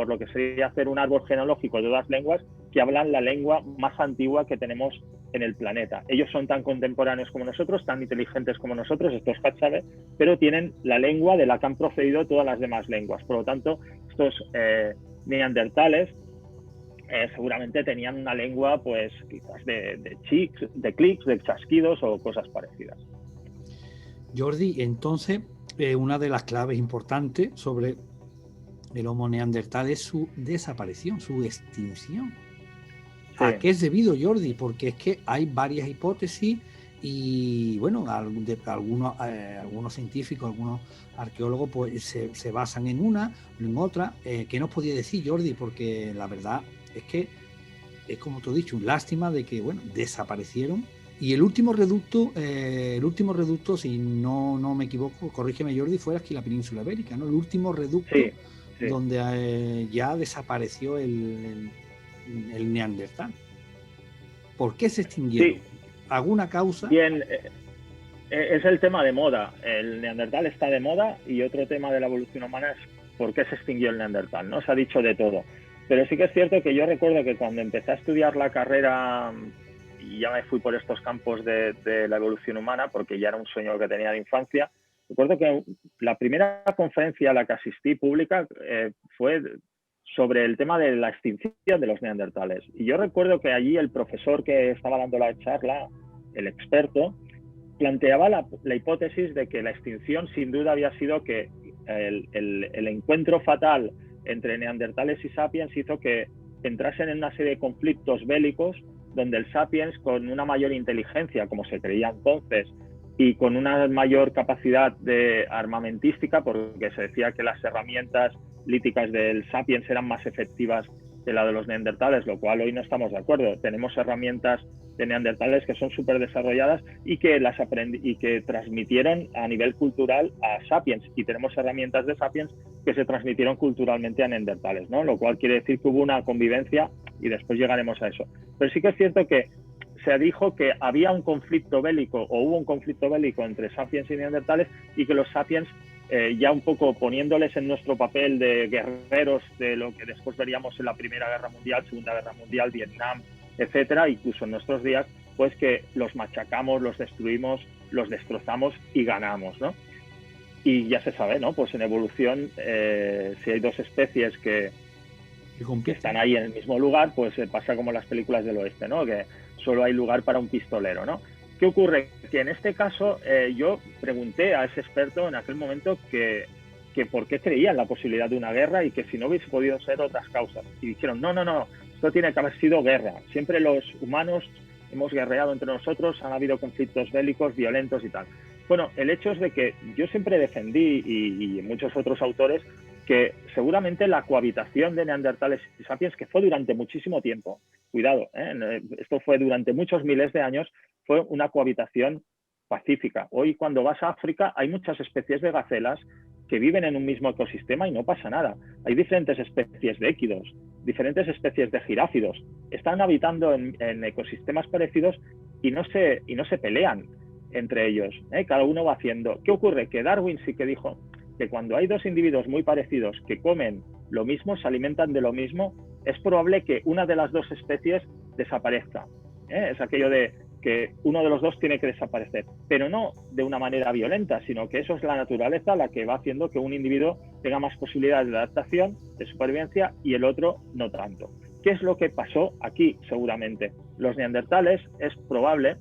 lo que sería hacer un árbol genealógico de 2 lenguas, que hablan la lengua más antigua que tenemos en el planeta. Ellos son tan contemporáneos como nosotros, tan inteligentes como nosotros, estos Sachave, pero tienen la lengua de la que han procedido todas las demás lenguas. Por lo tanto, estos neandertales seguramente tenían una lengua, pues quizás de clics, de chasquidos o cosas parecidas. Jordi, entonces, una de las claves importantes sobre el Homo neandertal es su desaparición, su extinción. Sí. ¿A qué es debido, Jordi? Porque es que hay varias hipótesis y, bueno, algunos científicos, algunos arqueólogos pues, se basan en una o en otra. ¿Qué nos podía decir, Jordi? Porque la verdad es que es como tú has dicho, lástima de que, bueno, desaparecieron. Y el último reducto, si no me equivoco, corrígeme Jordi, fue aquí la península ibérica, ¿no? El último reducto donde ya desapareció el neandertal. ¿Por qué se extinguieron? Sí. ¿Alguna causa? Bien, Es el tema de moda. El neandertal está de moda y otro tema de la evolución humana es por qué se extinguió el neandertal, ¿no? Se ha dicho de todo. Pero sí que es cierto que yo recuerdo que cuando empecé a estudiar la carrera y ya me fui por estos campos de la evolución humana, porque ya era un sueño que tenía de infancia, recuerdo que la primera conferencia a la que asistí pública fue sobre el tema de la extinción de los neandertales. Y yo recuerdo que allí el profesor que estaba dando la charla, el experto, planteaba la hipótesis de que la extinción sin duda había sido que el encuentro fatal entre neandertales y sapiens hizo que entrasen en una serie de conflictos bélicos donde el sapiens, con una mayor inteligencia, como se creía entonces, y con una mayor capacidad de armamentística, porque se decía que las herramientas líticas del sapiens eran más efectivas que la de los neandertales, lo cual hoy no estamos de acuerdo. Tenemos herramientas de neandertales que son súper desarrolladas y que transmitieron a nivel cultural a sapiens, y tenemos herramientas de sapiens que se transmitieron culturalmente a neandertales, ¿no? Lo cual quiere decir que hubo una convivencia y después llegaremos a eso. Pero sí que es cierto que se dijo que había un conflicto bélico o hubo un conflicto bélico entre sapiens y neandertales y que los sapiens, ya un poco poniéndoles en nuestro papel de guerreros de lo que después veríamos en la Primera Guerra Mundial, Segunda Guerra Mundial, Vietnam, etcétera, incluso en nuestros días, pues que los machacamos, los destruimos, los destrozamos y ganamos, ¿no? Y ya se sabe, ¿no? Pues en evolución, si hay dos especies que están ahí en el mismo lugar, pues pasa como en las películas del oeste, ¿no? Que solo hay lugar para un pistolero, ¿no? ¿Qué ocurre? Que en este caso yo pregunté a ese experto en aquel momento que por qué creía en la posibilidad de una guerra y que si no hubiese podido ser otras causas. Y dijeron, no, esto tiene que haber sido guerra. Siempre los humanos hemos guerreado entre nosotros, han habido conflictos bélicos, violentos y tal. Bueno, el hecho es de que yo siempre defendí, y muchos otros autores, que seguramente la cohabitación de neandertales y sapiens, que fue durante muchísimo tiempo, cuidado, esto fue durante muchos miles de años, fue una cohabitación pacífica. Hoy cuando vas a África hay muchas especies de gacelas que viven en un mismo ecosistema y no pasa nada. Hay diferentes especies de équidos, diferentes especies de giráfidos. Están habitando en ecosistemas parecidos y no se pelean entre ellos. Cada uno va haciendo. ¿Qué ocurre? Que Darwin sí que dijo que cuando hay dos individuos muy parecidos que comen lo mismo, se alimentan de lo mismo, es probable que una de las dos especies desaparezca. Es aquello de que uno de los dos tiene que desaparecer, pero no de una manera violenta, sino que eso es la naturaleza la que va haciendo que un individuo tenga más posibilidades de adaptación, de supervivencia, y el otro no tanto. ¿Qué es lo que pasó aquí? Seguramente los neandertales, es probable,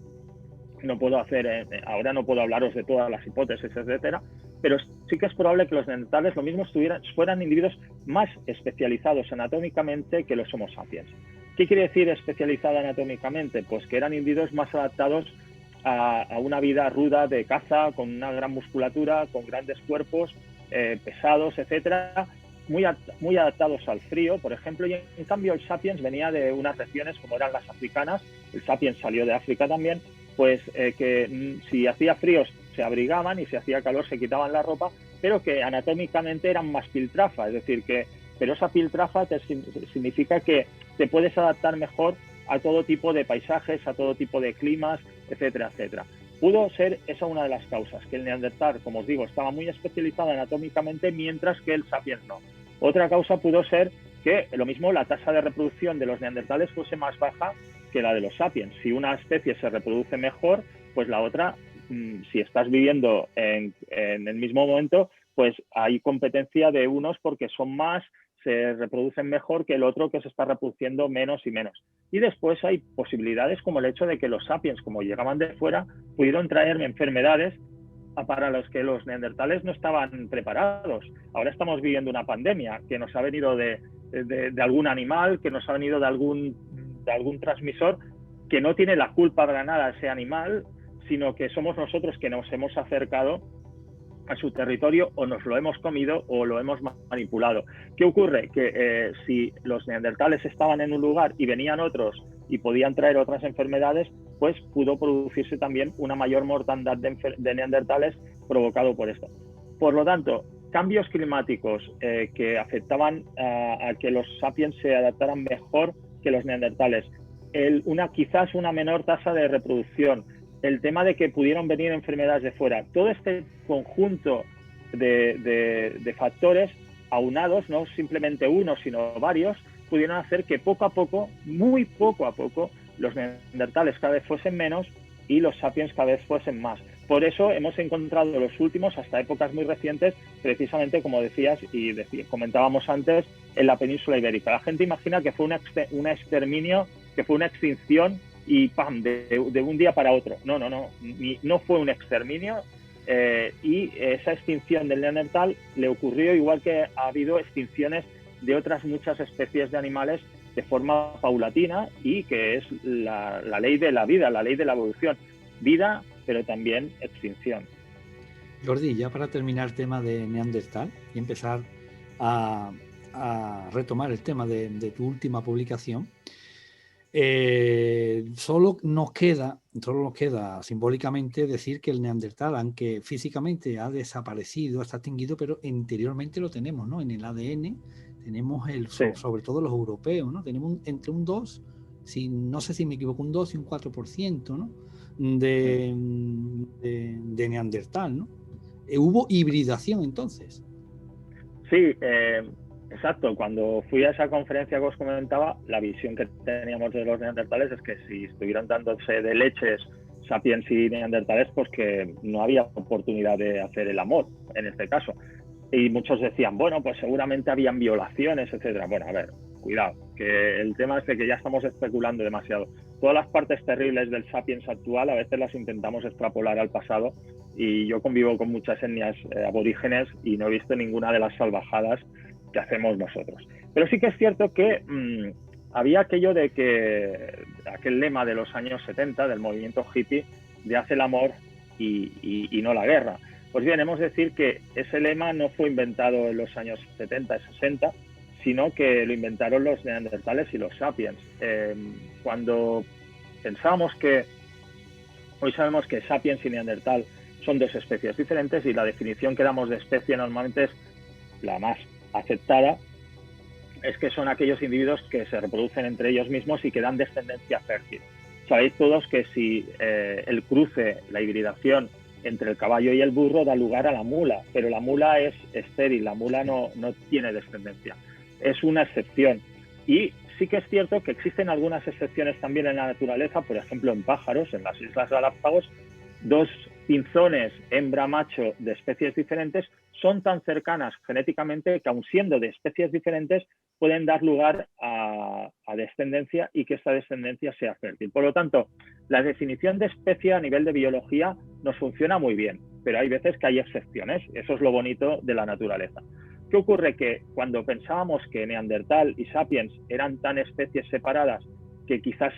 ahora no puedo hablaros de todas las hipótesis, etcétera, pero sí que es probable que los neandertales lo mismo fueran individuos más especializados anatómicamente que los Homo sapiens. ¿Qué quiere decir especializada anatómicamente? Pues que eran individuos más adaptados a una vida ruda de caza, con una gran musculatura, con grandes cuerpos, pesados, etcétera, muy adaptados al frío, por ejemplo, y en cambio el sapiens venía de unas regiones como eran las africanas, el sapiens salió de África también, pues que si hacía frío se abrigaban y si hacía calor se quitaban la ropa, pero que anatómicamente eran más piltrafa, es decir, pero esa piltrafa significa que te puedes adaptar mejor a todo tipo de paisajes, a todo tipo de climas, etcétera, etcétera. Pudo ser esa una de las causas, que el neandertal, como os digo, estaba muy especializado anatómicamente, mientras que el sapiens no. Otra causa pudo ser que, lo mismo, la tasa de reproducción de los neandertales fuese más baja que la de los sapiens. Si una especie se reproduce mejor, pues la otra, si estás viviendo en el mismo momento, pues hay competencia de unos porque son más, se reproducen mejor que el otro que se está reproduciendo menos y menos. Y después hay posibilidades como el hecho de que los sapiens, como llegaban de fuera, pudieron traerme enfermedades para los que los neandertales no estaban preparados. Ahora estamos viviendo una pandemia que nos ha venido de algún animal, que nos ha venido de algún transmisor, que no tiene la culpa para nada ese animal, sino que somos nosotros que nos hemos acercado a su territorio o nos lo hemos comido o lo hemos manipulado. ¿Qué ocurre? Que si los neandertales estaban en un lugar y venían otros y podían traer otras enfermedades, pues pudo producirse también una mayor mortandad de neandertales provocado por esto. Por lo tanto, cambios climáticos que afectaban a que los sapiens se adaptaran mejor que los neandertales, quizás una menor tasa de reproducción, el tema de que pudieron venir enfermedades de fuera. Todo este conjunto de factores aunados, no simplemente uno, sino varios, pudieron hacer que poco a poco, muy poco a poco, los neandertales cada vez fuesen menos y los sapiens cada vez fuesen más. Por eso hemos encontrado los últimos, hasta épocas muy recientes, precisamente como decías y comentábamos antes, en la península ibérica. La gente imagina que fue un exterminio, que fue una extinción y ¡pam!, de un día para otro. No, no fue un exterminio, y esa extinción del neandertal le ocurrió igual que ha habido extinciones de otras muchas especies de animales de forma paulatina, y que es la ley de la vida, la ley de la evolución. Vida, pero también extinción. Jordi, ya para terminar el tema de Neandertal y empezar a retomar el tema de tu última publicación, solo nos queda simbólicamente decir que el Neandertal, aunque físicamente ha desaparecido, está extinguido, pero interiormente lo tenemos, ¿no? En el ADN tenemos sobre todo los europeos, ¿no? Tenemos entre un 2, no sé si me equivoco, un 2 y un 4%, ¿no? de Neandertal, ¿no? Hubo hibridación entonces. Sí, exacto. Cuando fui a esa conferencia que os comentaba, la visión que teníamos de los neandertales es que si estuvieran dándose de leches sapiens y neandertales, pues que no había oportunidad de hacer el amor, en este caso. Y muchos decían, bueno, pues seguramente habían violaciones, etcétera. Bueno, a ver, cuidado, que el tema es de que ya estamos especulando demasiado. Todas las partes terribles del sapiens actual a veces las intentamos extrapolar al pasado, y yo convivo con muchas etnias aborígenes y no he visto ninguna de las salvajadas que hacemos nosotros. Pero sí que es cierto que había aquello de que aquel lema de los años 70 del movimiento hippie de haz el amor y no la guerra. Pues bien, hemos de decir que ese lema no fue inventado en los años 70 y 60, sino que lo inventaron los neandertales y los sapiens. Cuando pensábamos que, hoy sabemos que sapiens y neandertal son dos especies diferentes, y la definición que damos de especie normalmente es la más aceptada, es que son aquellos individuos que se reproducen entre ellos mismos y que dan descendencia fértil. Sabéis todos que si el cruce, la hibridación entre el caballo y el burro da lugar a la mula, pero la mula es estéril, la mula no tiene descendencia. Es una excepción. Y sí que es cierto que existen algunas excepciones también en la naturaleza, por ejemplo en pájaros, en las Islas Galápagos, dos pinzones hembra-macho de especies diferentes son tan cercanas genéticamente que, aun siendo de especies diferentes, pueden dar lugar a descendencia y que esta descendencia sea fértil. Por lo tanto, la definición de especie a nivel de biología nos funciona muy bien, pero hay veces que hay excepciones. Eso es lo bonito de la naturaleza. ¿Qué ocurre? Que cuando pensábamos que Neandertal y Sapiens eran tan especies separadas que quizás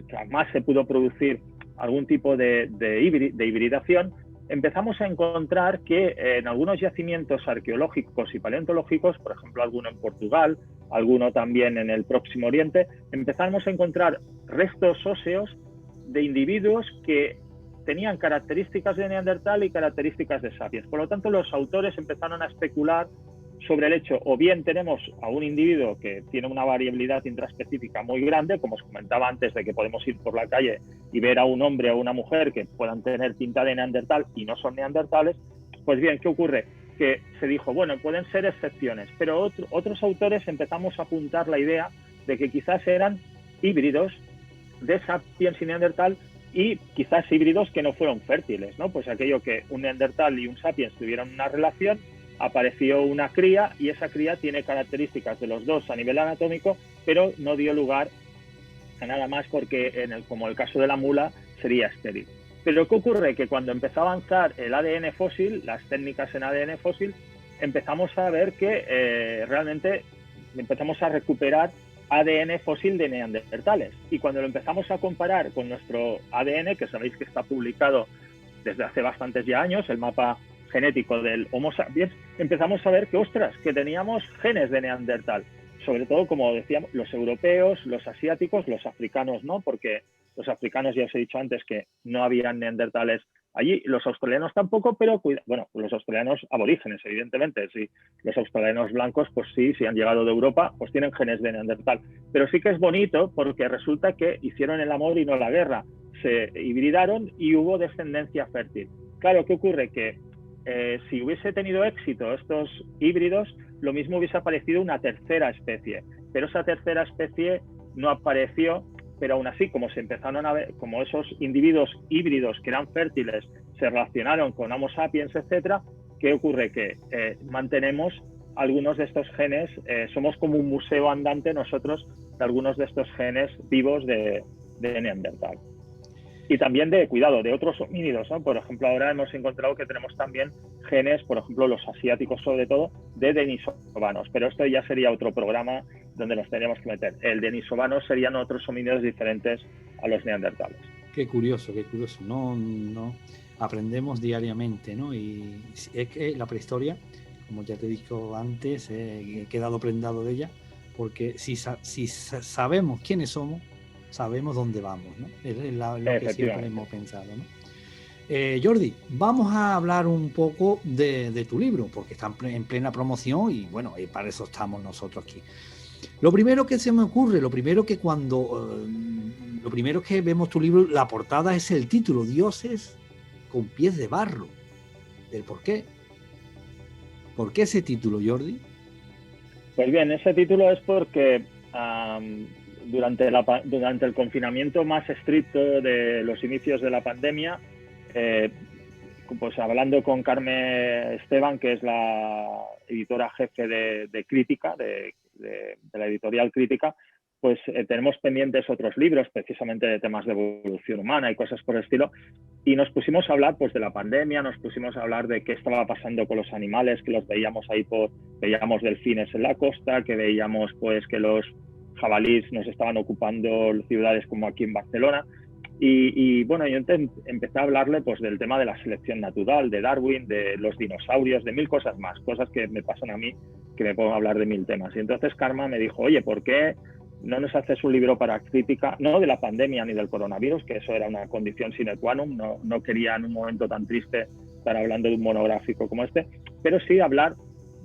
jamás se pudo producir algún tipo de hibridación, empezamos a encontrar que en algunos yacimientos arqueológicos y paleontológicos, por ejemplo alguno en Portugal, alguno también en el Próximo Oriente, empezamos a encontrar restos óseos de individuos que tenían características de Neandertal y características de Sapiens. Por lo tanto, los autores empezaron a especular sobre el hecho, o bien tenemos a un individuo que tiene una variabilidad intraespecífica muy grande, como os comentaba antes, de que podemos ir por la calle y ver a un hombre o una mujer que puedan tener pinta de neandertal y no son neandertales. Pues bien, ¿qué ocurre? Que se dijo, bueno, pueden ser excepciones, pero otros autores empezamos a apuntar la idea de que quizás eran híbridos de Sapiens y Neandertal, y quizás híbridos que no fueron fértiles, ¿no? Pues aquello que un Neandertal y un Sapiens tuvieron una relación, apareció una cría y esa cría tiene características de los dos a nivel anatómico, pero no dio lugar a nada más porque, como el caso de la mula, sería estéril. Pero ¿qué ocurre? Que cuando empezó a avanzar el ADN fósil, las técnicas en ADN fósil, empezamos a ver que realmente empezamos a recuperar ADN fósil de neandertales. Y cuando lo empezamos a comparar con nuestro ADN, que sabéis que está publicado desde hace bastantes ya años, el mapa genético del Homo sapiens, empezamos a ver que, ostras, que teníamos genes de neandertal. Sobre todo, como decíamos, los europeos, los asiáticos, los africanos no, porque los africanos ya os he dicho antes que no habían neandertales Allí los australianos tampoco, pero bueno, los australianos aborígenes, evidentemente, sí. Los australianos blancos, pues sí, si han llegado de Europa, pues tienen genes de neandertal. Pero sí que es bonito porque resulta que hicieron el amor y no la guerra. Se hibridaron y hubo descendencia fértil. Claro, ¿qué ocurre? Que si hubiese tenido éxito estos híbridos, lo mismo hubiese aparecido una tercera especie, pero esa tercera especie no apareció, pero aún así, como se empezaron a ver, como esos individuos híbridos que eran fértiles se relacionaron con Homo sapiens, etcétera, ¿qué ocurre? Que mantenemos algunos de estos genes, somos como un museo andante nosotros de algunos de estos genes vivos de Neandertal. Y también de, cuidado, de otros homínidos, ¿no? Por ejemplo, ahora hemos encontrado que tenemos también genes, por ejemplo, los asiáticos sobre todo, de denisovanos, pero esto ya sería otro programa donde nos tendríamos que meter. El denisovanos serían otros homínidos diferentes a los neandertales. Qué curioso, qué curioso. No aprendemos diariamente, ¿no? Y es que la prehistoria, como ya te he dicho antes, he quedado prendado de ella, porque si sabemos quiénes somos, sabemos dónde vamos, ¿no? Es lo que siempre hemos pensado, ¿no? Jordi, vamos a hablar un poco de tu libro, porque está en plena promoción y bueno, para eso estamos nosotros aquí. Lo primero que se me ocurre, lo primero que vemos tu libro, la portada es el título, Dioses con pies de barro. ¿El por qué? ¿Por qué ese título, Jordi? Pues bien, ese título es porque durante el confinamiento más estricto de los inicios de la pandemia, pues hablando con Carmen Esteban, que es la editora jefe de Crítica, de la editorial Crítica, pues tenemos pendientes otros libros, precisamente de temas de evolución humana y cosas por el estilo, y nos pusimos a hablar pues de la pandemia, nos pusimos a hablar de qué estaba pasando con los animales, que los veíamos ahí, veíamos delfines en la costa, que veíamos pues que los jabalíes nos estaban ocupando ciudades como aquí en Barcelona. Y bueno, yo empecé a hablarle pues del tema de la selección natural, de Darwin, de los dinosaurios, de mil cosas más, cosas que me pasan a mí, que me puedo hablar de mil temas. Y entonces Karma me dijo, oye, ¿por qué no nos haces un libro para crítica, no de la pandemia ni del coronavirus, que eso era una condición sine qua non, no quería en un momento tan triste estar hablando de un monográfico como este, pero sí hablar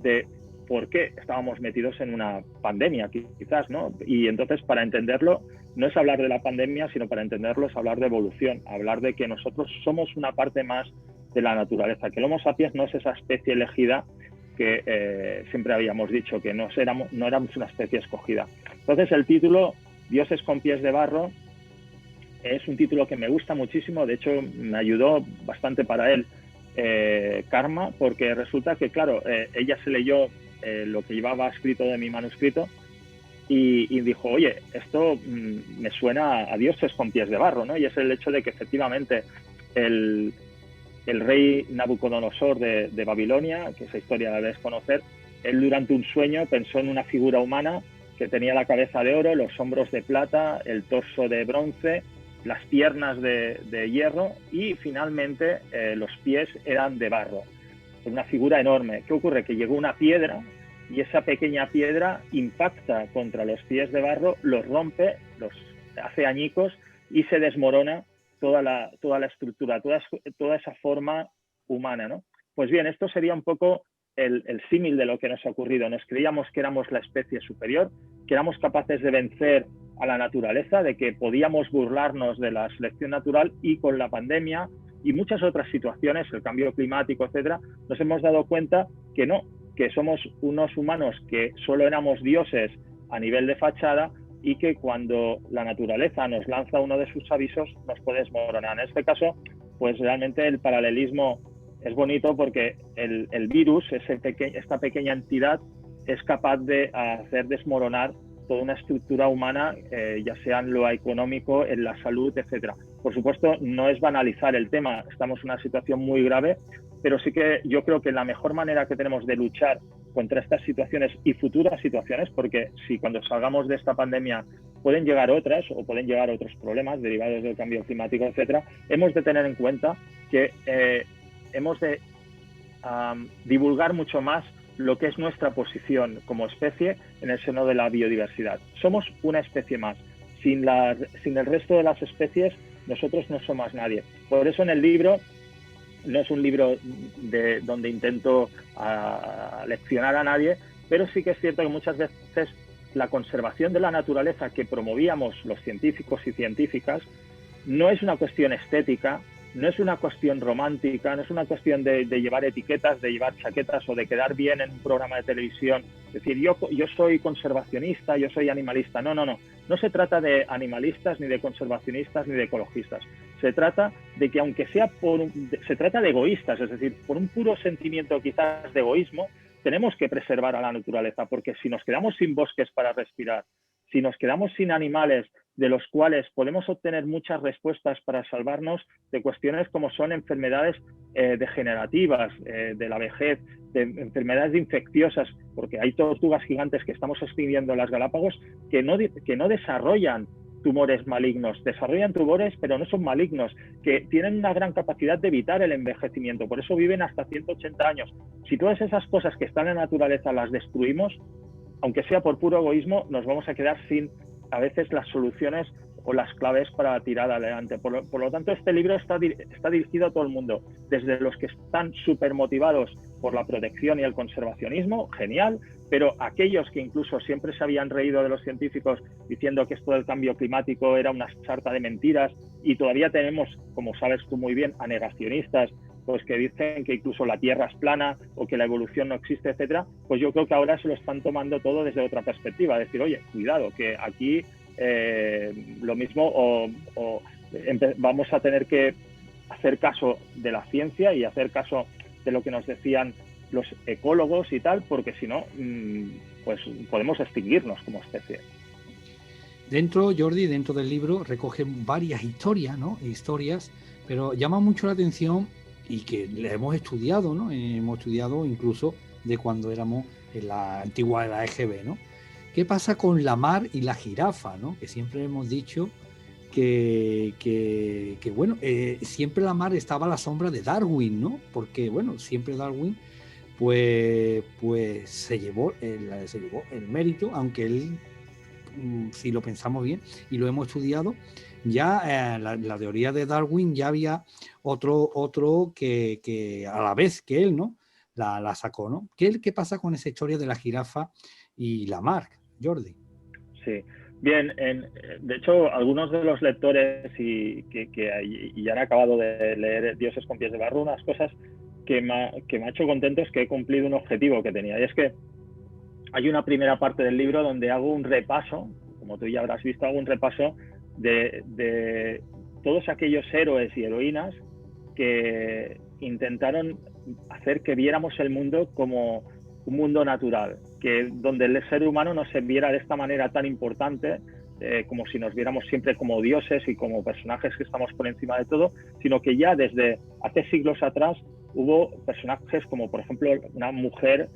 de por qué estábamos metidos en una pandemia, quizás, ¿no? Y entonces, para entenderlo, no es hablar de la pandemia, sino para entenderlo es hablar de evolución, hablar de que nosotros somos una parte más de la naturaleza, que el Homo sapiens no es esa especie elegida que siempre habíamos dicho, que no éramos una especie escogida. Entonces, el título, Dioses con pies de barro, es un título que me gusta muchísimo, de hecho, me ayudó bastante para él Karma, porque resulta que, claro, ella se leyó lo que llevaba escrito de mi manuscrito y dijo, oye, esto me suena a dioses con pies de barro, ¿no? Y es el hecho de que efectivamente el rey Nabucodonosor de Babilonia, que esa historia la debes conocer, él durante un sueño pensó en una figura humana que tenía la cabeza de oro, los hombros de plata, el torso de bronce, las piernas de hierro y finalmente los pies eran de barro. Una figura enorme. ¿Qué ocurre? Que llegó una piedra y esa pequeña piedra impacta contra los pies de barro, los rompe, los hace añicos y se desmorona toda la estructura, toda esa forma humana, ¿no? Pues bien, esto sería un poco el símil de lo que nos ha ocurrido. Nos creíamos que éramos la especie superior, que éramos capaces de vencer a la naturaleza, de que podíamos burlarnos de la selección natural, y con la pandemia y muchas otras situaciones, el cambio climático, etcétera, nos hemos dado cuenta que no, que somos unos humanos que solo éramos dioses a nivel de fachada y que cuando la naturaleza nos lanza uno de sus avisos nos puede desmoronar. En este caso, pues realmente el paralelismo es bonito porque el virus, esta pequeña entidad, es capaz de hacer desmoronar toda una estructura humana, ya sea en lo económico, en la salud, etcétera. Por supuesto, no es banalizar el tema, estamos en una situación muy grave, pero sí que yo creo que la mejor manera que tenemos de luchar contra estas situaciones y futuras situaciones, porque si cuando salgamos de esta pandemia pueden llegar otras o pueden llegar otros problemas derivados del cambio climático, etcétera, hemos de tener en cuenta que hemos de divulgar mucho más lo que es nuestra posición como especie en el seno de la biodiversidad. Somos una especie más. Sin el resto de las especies, nosotros no somos nadie. Por eso en el libro no es un libro donde intento leccionar a nadie, pero sí que es cierto que muchas veces la conservación de la naturaleza que promovíamos los científicos y científicas no es una cuestión estética, no es una cuestión romántica, no es una cuestión de llevar etiquetas, de llevar chaquetas o de quedar bien en un programa de televisión. Es decir, yo soy conservacionista, yo soy animalista. No, no, no. No se trata de animalistas, ni de conservacionistas, ni de ecologistas. Se trata de que, aunque sea se trata de egoístas, es decir, por un puro sentimiento quizás de egoísmo, tenemos que preservar a la naturaleza, porque si nos quedamos sin bosques para respirar, si nos quedamos sin animales de los cuales podemos obtener muchas respuestas para salvarnos de cuestiones como son enfermedades degenerativas, de la vejez, de enfermedades infecciosas, porque hay tortugas gigantes que estamos extinguiendo en las Galápagos que no desarrollan tumores malignos, desarrollan tumores pero no son malignos, que tienen una gran capacidad de evitar el envejecimiento, por eso viven hasta 180 años. Si todas esas cosas que están en la naturaleza las destruimos, aunque sea por puro egoísmo, nos vamos a quedar sin a veces las soluciones o las claves para tirar adelante. Por lo tanto, este libro está dirigido a todo el mundo, desde los que están súper motivados por la protección y el conservacionismo, genial, pero aquellos que incluso siempre se habían reído de los científicos diciendo que esto del cambio climático era una sarta de mentiras, y todavía tenemos, como sabes tú muy bien, a negacionistas pues que dicen que incluso la Tierra es plana o que la evolución no existe, etcétera, pues yo creo que ahora se lo están tomando todo desde otra perspectiva, decir, oye, cuidado, que aquí lo mismo vamos a tener que hacer caso de la ciencia y hacer caso de lo que nos decían los ecólogos y tal, porque si no, pues podemos extinguirnos como especie. Dentro, Jordi, dentro del libro recoge varias historias, ¿no? Historias, pero llama mucho la atención y que le hemos estudiado, ¿no? Hemos estudiado incluso de cuando éramos en la antigua edad EGB, ¿no? ¿Qué pasa con la mar y la jirafa, ¿no? Que siempre hemos dicho que bueno, siempre la mar estaba a la sombra de Darwin, ¿no? Porque, bueno, siempre Darwin pues se llevó el mérito, aunque él, si lo pensamos bien y lo hemos estudiado, ya la teoría de Darwin ya había otro que a la vez que él, ¿no? La sacó, ¿no? ¿Qué pasa con esa historia de la jirafa y la mar, Jordi? Sí, bien, de hecho, algunos de los lectores y ya han acabado de leer Dioses con pies de barro, unas cosas que me ha hecho contento es que he cumplido un objetivo que tenía, y es que hay una primera parte del libro donde hago un repaso, como tú ya habrás visto, hago un repaso de todos aquellos héroes y heroínas que intentaron hacer que viéramos el mundo como un mundo natural, donde el ser humano no se viera de esta manera tan importante, como si nos viéramos siempre como dioses y como personajes que estamos por encima de todo, sino que ya desde hace siglos atrás hubo personajes como, por ejemplo, una mujer.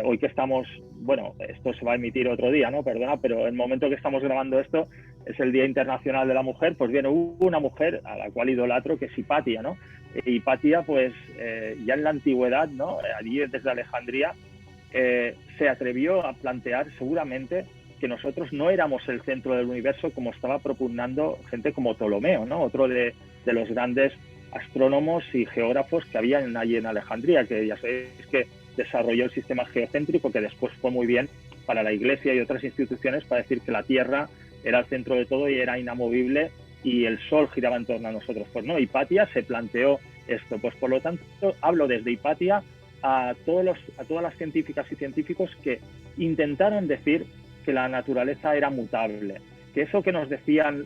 Hoy que estamos, bueno, esto se va a emitir otro día, ¿no? Perdona, pero el momento que estamos grabando esto es el Día Internacional de la Mujer. Pues bien, hubo una mujer a la cual idolatro, que es Hipatia, ¿no? Hipatia, pues ya en la antigüedad, ¿no? Allí desde Alejandría, se atrevió a plantear seguramente que nosotros no éramos el centro del universo, como estaba propugnando gente como Ptolomeo, ¿no? Otro de los grandes astrónomos y geógrafos que habían allí en Alejandría, que ya sabéis que desarrolló el sistema geocéntrico, que después fue muy bien para la Iglesia y otras instituciones para decir que la Tierra era el centro de todo y era inamovible y el Sol giraba en torno a nosotros. Pues no, Hipatia se planteó esto. Pues por lo tanto, hablo desde Hipatia a todas las científicas y científicos que intentaron decir que la naturaleza era mutable, que eso que nos decían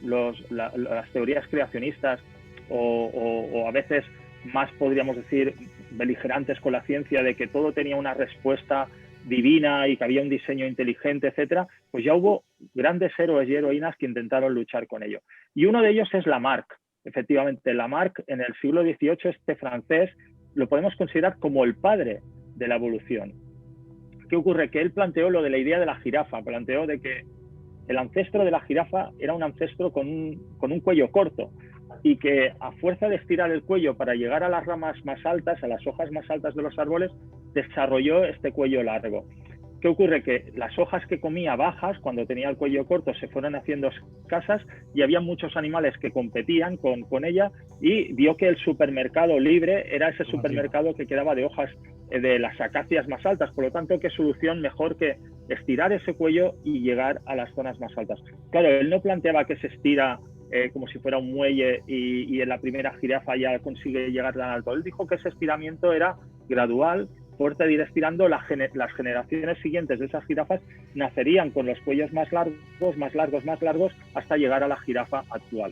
las teorías creacionistas o a veces más, podríamos decir, beligerantes con la ciencia, de que todo tenía una respuesta divina y que había un diseño inteligente, etcétera, pues ya hubo grandes héroes y heroínas que intentaron luchar con ello. Y uno de ellos es Lamarck. Efectivamente, Lamarck en el siglo XVIII, este francés, lo podemos considerar como el padre de la evolución. ¿Qué ocurre? Que él planteó lo de la idea de la jirafa, planteó de que el ancestro de la jirafa era un ancestro con un cuello corto, y que a fuerza de estirar el cuello para llegar a las ramas más altas, a las hojas más altas de los árboles, desarrolló este cuello largo. ¿Qué ocurre? Que las hojas que comía bajas, cuando tenía el cuello corto, se fueron haciendo escasas y había muchos animales que competían con ella, y vio que el supermercado libre era ese supermercado que quedaba de hojas de las acacias más altas. Por lo tanto, ¿qué solución mejor que estirar ese cuello y llegar a las zonas más altas? Claro, él no planteaba que se estira como si fuera un muelle y en la primera jirafa ya consigue llegar tan alto. Él dijo que ese estiramiento era gradual, fuerte, de ir estirando. Las generaciones siguientes de esas jirafas nacerían con los cuellos más largos, hasta llegar a la jirafa actual.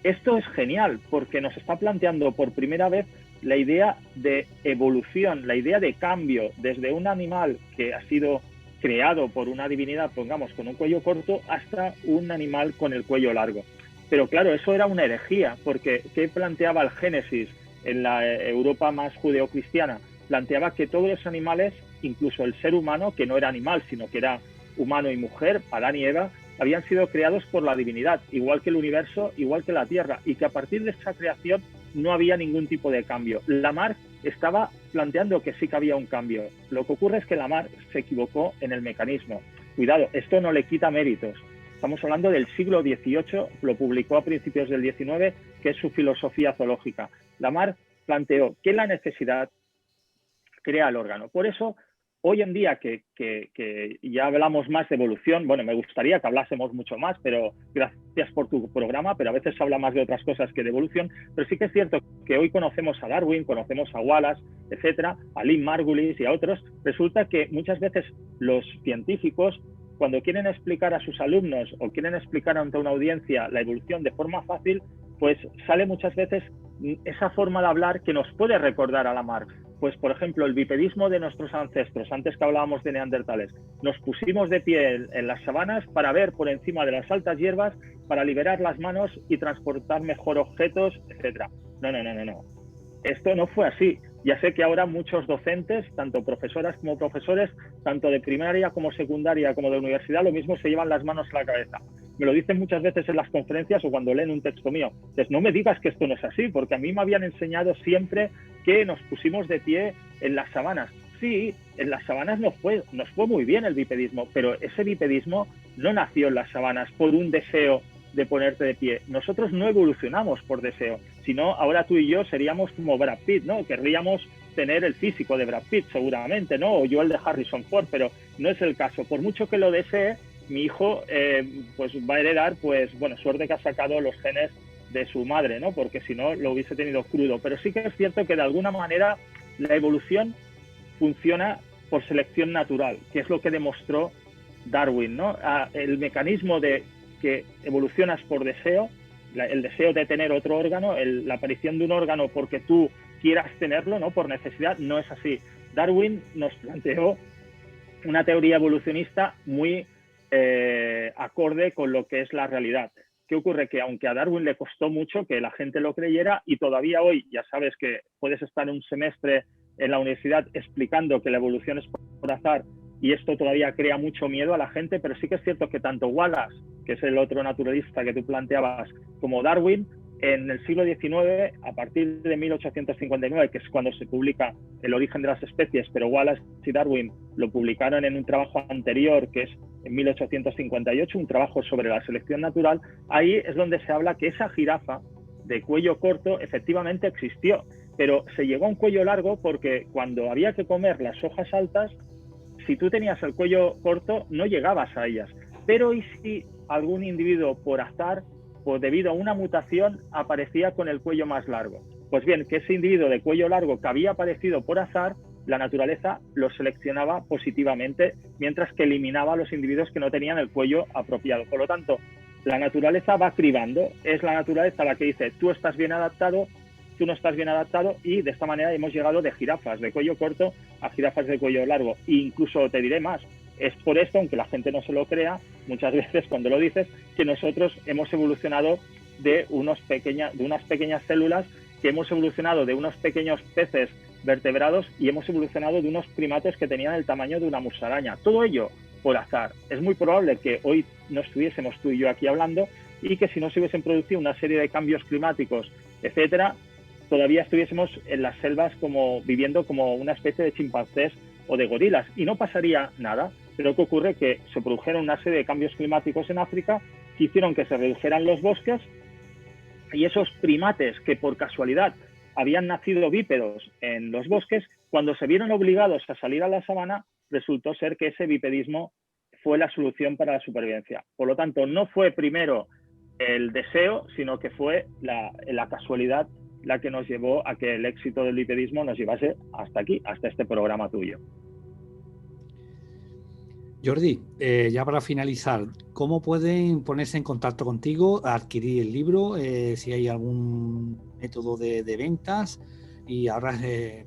Esto es genial porque nos está planteando por primera vez la idea de evolución, la idea de cambio desde un animal que ha sido creado por una divinidad, pongamos, con un cuello corto, hasta un animal con el cuello largo. Pero claro, eso era una herejía, porque ¿qué planteaba el Génesis en la Europa más judeocristiana? Planteaba que todos los animales, incluso el ser humano, que no era animal, sino que era humano y mujer, Adán y Eva, habían sido creados por la divinidad, igual que el universo, igual que la Tierra, y que a partir de esa creación no había ningún tipo de cambio. Lamarck estaba planteando que sí que había un cambio. Lo que ocurre es que Lamarck se equivocó en el mecanismo. Cuidado, esto no le quita méritos. Estamos hablando del siglo XVIII, lo publicó a principios del XIX, que es su filosofía zoológica. Lamarck planteó que la necesidad crea el órgano. Por eso, hoy en día que ya hablamos más de evolución, bueno, me gustaría que hablásemos mucho más, pero gracias por tu programa, pero a veces se habla más de otras cosas que de evolución, pero sí que es cierto que hoy conocemos a Darwin, conocemos a Wallace, etcétera, a Lynn Margulis y a otros. Resulta que muchas veces los científicos, cuando quieren explicar a sus alumnos o quieren explicar ante una audiencia la evolución de forma fácil, pues sale muchas veces esa forma de hablar que nos puede recordar a Lamarck. Pues, por ejemplo, el bipedismo de nuestros ancestros, antes que hablábamos de neandertales, nos pusimos de pie en las sabanas para ver por encima de las altas hierbas, para liberar las manos y transportar mejor objetos, etc. No. Esto no fue así. Ya sé que ahora muchos docentes, tanto profesoras como profesores, tanto de primaria como secundaria como de universidad, lo mismo, se llevan las manos a la cabeza. Me lo dicen muchas veces en las conferencias o cuando leen un texto mío. Entonces, no me digas que esto no es así, porque a mí me habían enseñado siempre que nos pusimos de pie en las sabanas. Sí, en las sabanas nos fue muy bien el bipedismo, pero ese bipedismo no nació en las sabanas por un deseo de ponerte de pie. Nosotros no evolucionamos por deseo, sino ahora tú y yo seríamos como Brad Pitt, ¿no? Querríamos tener el físico de Brad Pitt, seguramente, ¿no? O yo el de Harrison Ford, pero no es el caso. Por mucho que lo desee, mi hijo pues va a heredar, pues bueno, suerte que ha sacado los genes de su madre, ¿no? Porque si no lo hubiese tenido crudo. Pero sí que es cierto que de alguna manera la evolución funciona por selección natural, que es lo que demostró Darwin, ¿no? El mecanismo de que evolucionas por deseo, el deseo de tener otro órgano, la aparición de un órgano porque tú quieras tenerlo, ¿no? Por necesidad, no es así. Darwin nos planteó una teoría evolucionista muy acorde con lo que es la realidad. ¿Qué ocurre? Que aunque a Darwin le costó mucho que la gente lo creyera, y todavía hoy, ya sabes que puedes estar un semestre en la universidad explicando que la evolución es por azar, y esto todavía crea mucho miedo a la gente, pero sí que es cierto que tanto Wallace, que es el otro naturalista que tú planteabas, como Darwin, en el siglo XIX, a partir de 1859, que es cuando se publica El origen de las especies, pero Wallace y Darwin lo publicaron en un trabajo anterior, que es en 1858, un trabajo sobre la selección natural. Ahí es donde se habla que esa jirafa de cuello corto efectivamente existió, pero se llegó a un cuello largo porque cuando había que comer las hojas altas, si tú tenías el cuello corto, no llegabas a ellas. Pero ¿y si algún individuo por azar, o debido a una mutación, aparecía con el cuello más largo? Pues bien, que ese individuo de cuello largo que había aparecido por azar, la naturaleza lo seleccionaba positivamente, mientras que eliminaba a los individuos que no tenían el cuello apropiado. Por lo tanto, la naturaleza va cribando. Es la naturaleza la que dice, tú estás bien adaptado, tú no estás bien adaptado, y de esta manera hemos llegado de jirafas de cuello corto a jirafas de cuello largo. E incluso te diré más, es por esto, aunque la gente no se lo crea, muchas veces cuando lo dices, que nosotros hemos evolucionado de unas pequeñas células, que hemos evolucionado de unos pequeños peces vertebrados y hemos evolucionado de unos primates que tenían el tamaño de una musaraña. Todo ello por azar. Es muy probable que hoy no estuviésemos tú y yo aquí hablando, y que si no se hubiesen producido una serie de cambios climáticos, etcétera, todavía estuviésemos en las selvas viviendo como una especie de chimpancés o de gorilas y no pasaría nada. Pero ¿qué ocurre? Que se produjeron una serie de cambios climáticos en África que hicieron que se redujeran los bosques y esos primates que por casualidad habían nacido bípedos en los bosques, cuando se vieron obligados a salir a la sabana, resultó ser que ese bipedismo fue la solución para la supervivencia. Por lo tanto, no fue primero el deseo, sino que fue la casualidad la que nos llevó a que el éxito del bipedismo nos llevase hasta aquí, hasta este programa tuyo. Jordi, ya para finalizar, ¿cómo pueden ponerse en contacto contigo, adquirir el libro, si hay algún método de ventas? Y ahora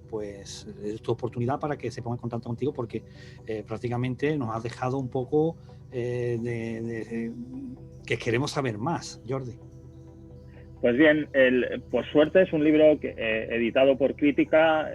pues es tu oportunidad para que se pongan en contacto contigo, porque prácticamente nos has dejado un poco que queremos saber más, Jordi. Pues bien, por suerte es un libro editado por Crítica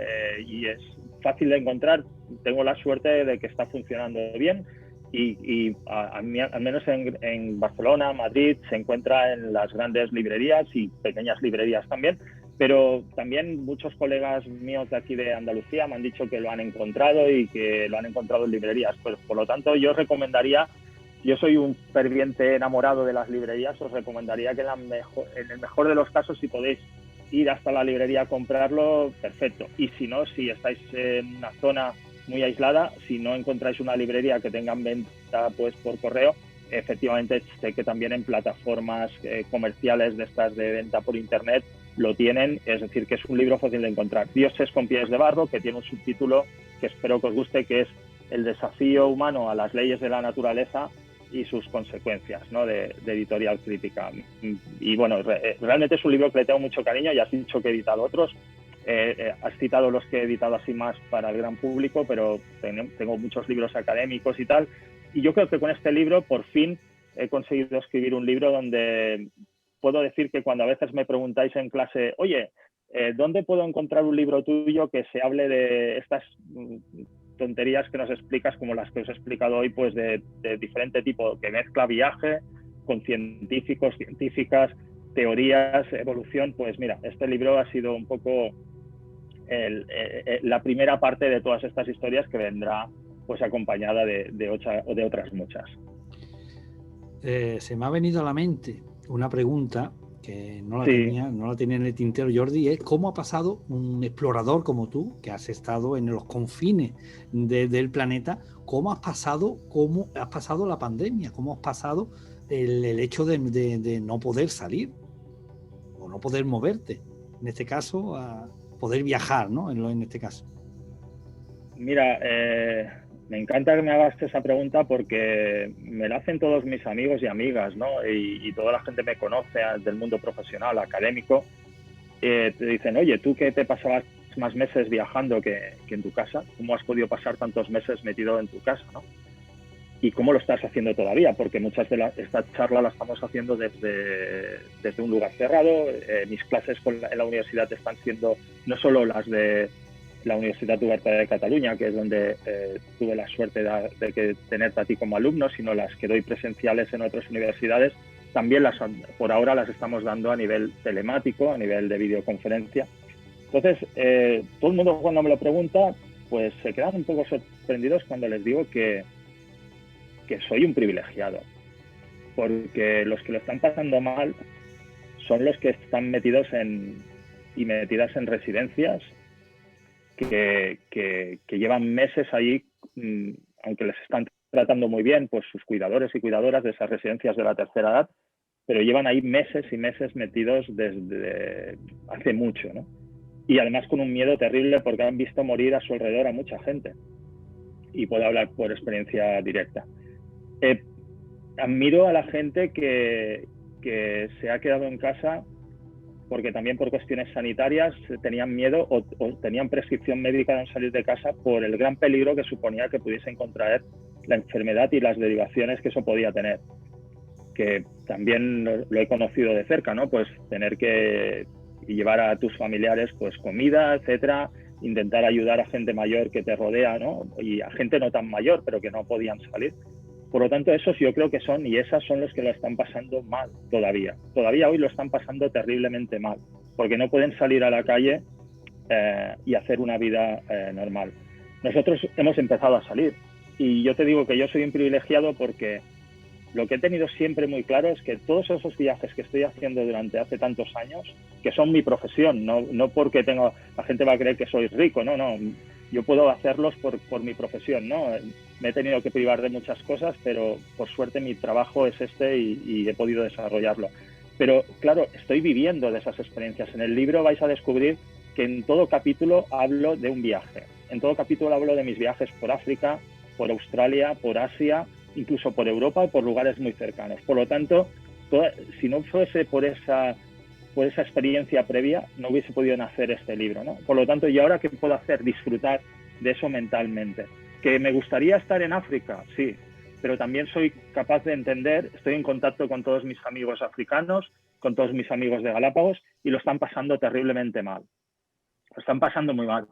y es fácil de encontrar. Tengo la suerte de que está funcionando bien y al menos en Barcelona, Madrid, se encuentra en las grandes librerías y pequeñas librerías también, pero también muchos colegas míos de aquí de Andalucía me han dicho que lo han encontrado y que lo han encontrado en librerías. Pues, por lo tanto, yo recomendaría, yo soy un ferviente enamorado de las librerías, os recomendaría que en el mejor de los casos, si podéis ir hasta la librería a comprarlo, perfecto. Y si no, si estáis en una zona muy aislada, si no encontráis una librería que tengan venta pues por correo, efectivamente sé que también en plataformas comerciales de estas de venta por internet lo tienen, es decir, que es un libro fácil de encontrar. Dioses con pies de barro, que tiene un subtítulo que espero que os guste, que es El desafío humano a las leyes de la naturaleza y sus consecuencias, ¿no? de Editorial Crítica. Y bueno, realmente es un libro que le tengo mucho cariño. Ya has dicho que he editado otros, has citado los que he editado así más para el gran público, pero tengo muchos libros académicos y tal, y yo creo que con este libro por fin he conseguido escribir un libro donde puedo decir que cuando a veces me preguntáis en clase, oye, ¿dónde puedo encontrar un libro tuyo que se hable de estas tonterías que nos explicas, como las que os he explicado hoy, pues de diferente tipo, que mezcla viaje con científicos, científicas, teorías, evolución? Pues mira, este libro ha sido un poco la primera parte de todas estas historias que vendrá pues acompañada de otras muchas. Se me ha venido a la mente una pregunta que no la tenía en el tintero, Jordi, es cómo ha pasado un explorador como tú, que has estado en los confines del planeta, cómo has pasado la pandemia, cómo has pasado el hecho de no poder salir o no poder moverte, en este caso, a poder viajar, ¿no? En este caso. Mira, me encanta que me hagas esa pregunta porque me la hacen todos mis amigos y amigas, ¿no? Y toda la gente me conoce del mundo profesional, académico. Te dicen, oye, tú que te pasabas más meses viajando que en tu casa, ¿cómo has podido pasar tantos meses metido en tu casa, ¿no? ¿Y cómo lo estás haciendo todavía? Porque muchas de esta charla la estamos haciendo desde un lugar cerrado. Mis clases en la universidad están siendo no solo las de la Universitat Oberta de Cataluña, que es donde tuve la suerte de tenerte a ti como alumno, sino las que doy presenciales en otras universidades. También por ahora las estamos dando a nivel telemático, a nivel de videoconferencia. Entonces, todo el mundo cuando me lo pregunta, pues se quedan un poco sorprendidos cuando les digo que soy un privilegiado, porque los que lo están pasando mal son los que están metidas en residencias, que llevan meses allí, aunque les están tratando muy bien, pues sus cuidadores y cuidadoras de esas residencias de la tercera edad, pero llevan ahí meses y meses metidos desde hace mucho, ¿no? Y además con un miedo terrible porque han visto morir a su alrededor a mucha gente. Y puedo hablar por experiencia directa. Admiro a la gente que se ha quedado en casa porque también por cuestiones sanitarias tenían miedo o tenían prescripción médica de no salir de casa por el gran peligro que suponía que pudiesen contraer la enfermedad y las derivaciones que eso podía tener. Que también lo he conocido de cerca, ¿no? Pues tener que llevar a tus familiares pues comida, etcétera, intentar ayudar a gente mayor que te rodea, ¿no? Y a gente no tan mayor, pero que no podían salir. Por lo tanto, esos yo creo que son, y esas son los que lo están pasando mal todavía. Todavía hoy lo están pasando terriblemente mal, porque no pueden salir a la calle y hacer una vida normal. nosotros hemos empezado a salir. Y yo te digo que yo soy un privilegiado porque lo que he tenido siempre muy claro es que todos esos viajes que estoy haciendo durante hace tantos años, que son mi profesión, no porque la gente va a creer que soy rico, no, yo puedo hacerlos por mi profesión, ¿no? Me he tenido que privar de muchas cosas, pero por suerte mi trabajo es este y he podido desarrollarlo. Pero claro, estoy viviendo de esas experiencias. En el libro vais a descubrir que en todo capítulo hablo de un viaje. En todo capítulo hablo de mis viajes por África, por Australia, por Asia, incluso por Europa y por lugares muy cercanos. Por lo tanto, si no fuese por esa experiencia previa, no hubiese podido nacer este libro, ¿no? Por lo tanto, ¿y ahora qué puedo hacer? Disfrutar de eso mentalmente. ¿Que me gustaría estar en África? Sí, pero también soy capaz de entender, estoy en contacto con todos mis amigos africanos, con todos mis amigos de Galápagos, y lo están pasando terriblemente mal. Lo están pasando muy mal.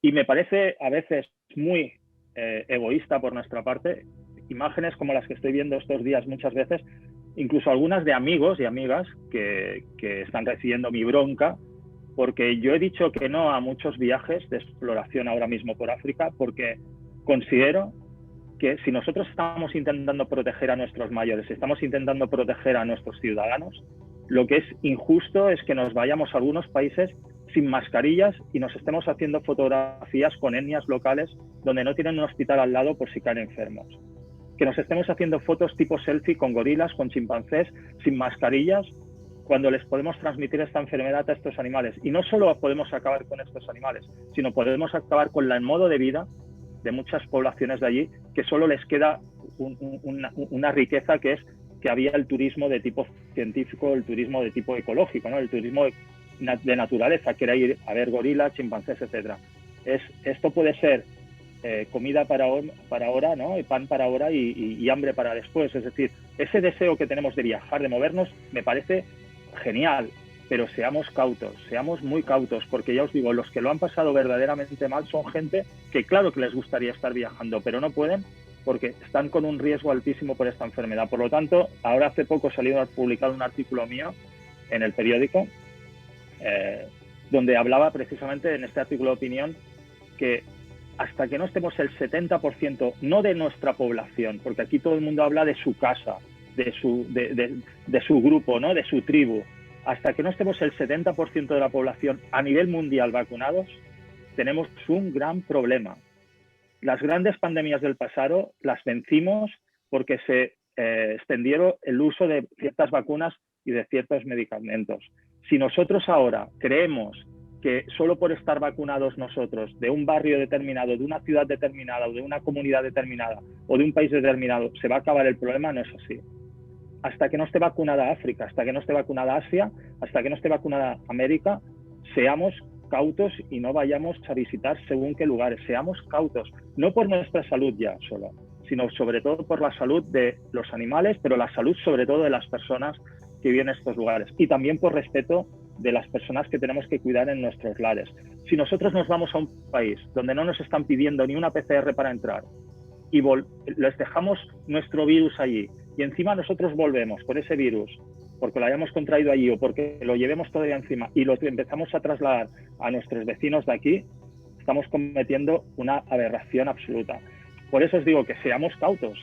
Y me parece a veces muy egoísta por nuestra parte, imágenes como las que estoy viendo estos días muchas veces, incluso algunas de amigos y amigas que están recibiendo mi bronca, porque yo he dicho que no a muchos viajes de exploración ahora mismo por África, porque considero que si nosotros estamos intentando proteger a nuestros mayores, estamos intentando proteger a nuestros ciudadanos, lo que es injusto es que nos vayamos a algunos países sin mascarillas y nos estemos haciendo fotografías con etnias locales donde no tienen un hospital al lado por si caen enfermos. Que nos estemos haciendo fotos tipo selfie con gorilas, con chimpancés, sin mascarillas, cuando les podemos transmitir esta enfermedad a estos animales. Y no solo podemos acabar con estos animales, sino podemos acabar con el modo de vida de muchas poblaciones de allí, que solo les queda una riqueza, que es que había el turismo de tipo científico, el turismo de tipo ecológico, ¿no? El turismo de naturaleza, que era ir a ver gorilas, chimpancés, etc. Esto puede ser comida para ahora, ¿no? Y pan para ahora y hambre para después. Es decir, ese deseo que tenemos de viajar, de movernos, me parece genial, pero seamos cautos, seamos muy cautos, porque ya os digo, los que lo han pasado verdaderamente mal son gente que claro que les gustaría estar viajando, pero no pueden porque están con un riesgo altísimo por esta enfermedad. Por lo tanto, ahora hace poco salió publicado un artículo mío en el periódico donde hablaba precisamente en este artículo de opinión que hasta que no estemos el 70%, no de nuestra población, porque aquí todo el mundo habla de su casa, de su grupo, ¿no? De su tribu, hasta que no estemos el 70% de la población a nivel mundial vacunados, tenemos un gran problema. Las grandes pandemias del pasado las vencimos porque se extendieron el uso de ciertas vacunas y de ciertos medicamentos. Si nosotros ahora creemos que solo por estar vacunados nosotros de un barrio determinado, de una ciudad determinada, o de una comunidad determinada, o de un país determinado, se va a acabar el problema, no es así. Hasta que no esté vacunada África, hasta que no esté vacunada Asia, hasta que no esté vacunada América, seamos cautos y no vayamos a visitar según qué lugares. Seamos cautos, no por nuestra salud ya solo, sino sobre todo por la salud de los animales, pero la salud sobre todo de las personas que viven en estos lugares. Y también por respeto de las personas que tenemos que cuidar en nuestros lares. Si nosotros nos vamos a un país donde no nos están pidiendo ni una PCR para entrar y les dejamos nuestro virus allí y encima nosotros volvemos con ese virus porque lo hayamos contraído allí o porque lo llevemos todavía encima y lo empezamos a trasladar a nuestros vecinos de aquí, estamos cometiendo una aberración absoluta. Por eso os digo que seamos cautos,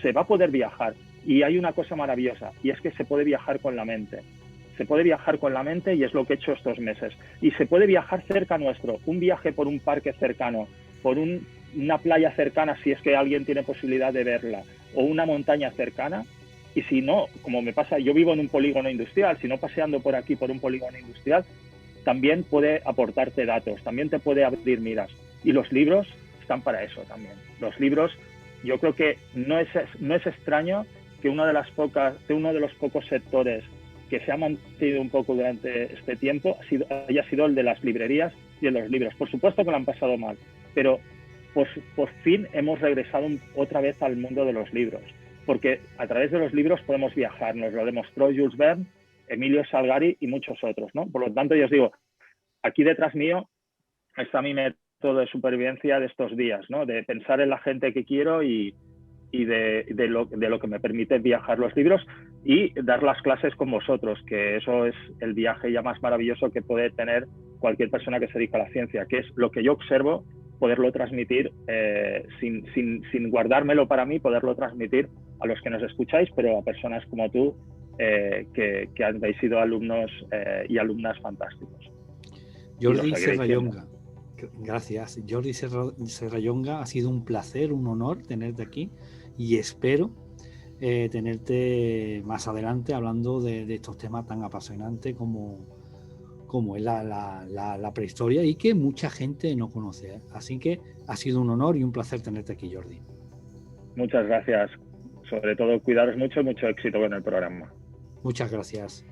se va a poder viajar. Y hay una cosa maravillosa, y es que se puede viajar con la mente. Se puede viajar con la mente y es lo que he hecho estos meses. Y se puede viajar cerca nuestro, un viaje por un parque cercano, por una playa cercana si es que alguien tiene posibilidad de verla, o una montaña cercana. Y si no, como me pasa, yo vivo en un polígono industrial, si no paseando por aquí por un polígono industrial, también puede aportarte datos, también te puede abrir miras. Y los libros están para eso también. Los libros, yo creo que no es extraño que uno de los pocos sectores que se ha mantenido un poco durante este tiempo haya sido el de las librerías y de los libros. Por supuesto que lo han pasado mal, pero por fin hemos regresado otra vez al mundo de los libros, porque a través de los libros podemos viajar. Nos lo demostró Jules Verne, Emilio Salgari y muchos otros, ¿no? Por lo tanto, yo os digo, aquí detrás mío está mi método de supervivencia de estos días, ¿no? De pensar en la gente que quiero y de lo que me permite viajar los libros y dar las clases con vosotros, que eso es el viaje ya más maravilloso que puede tener cualquier persona que se dedica a la ciencia, que es lo que yo observo poderlo transmitir sin guardármelo para mí, poderlo transmitir a los que nos escucháis, pero a personas como tú que habéis sido alumnos y alumnas fantásticos. Jordi Serrallonga, gracias. Jordi Serrallonga, ha sido un placer, un honor tenerte aquí y espero tenerte más adelante hablando de estos temas tan apasionantes como es la prehistoria y que mucha gente no conoce. Así que ha sido un honor y un placer tenerte aquí, Jordi. Muchas gracias. Sobre todo, cuidaros mucho y mucho éxito con el programa. Muchas gracias.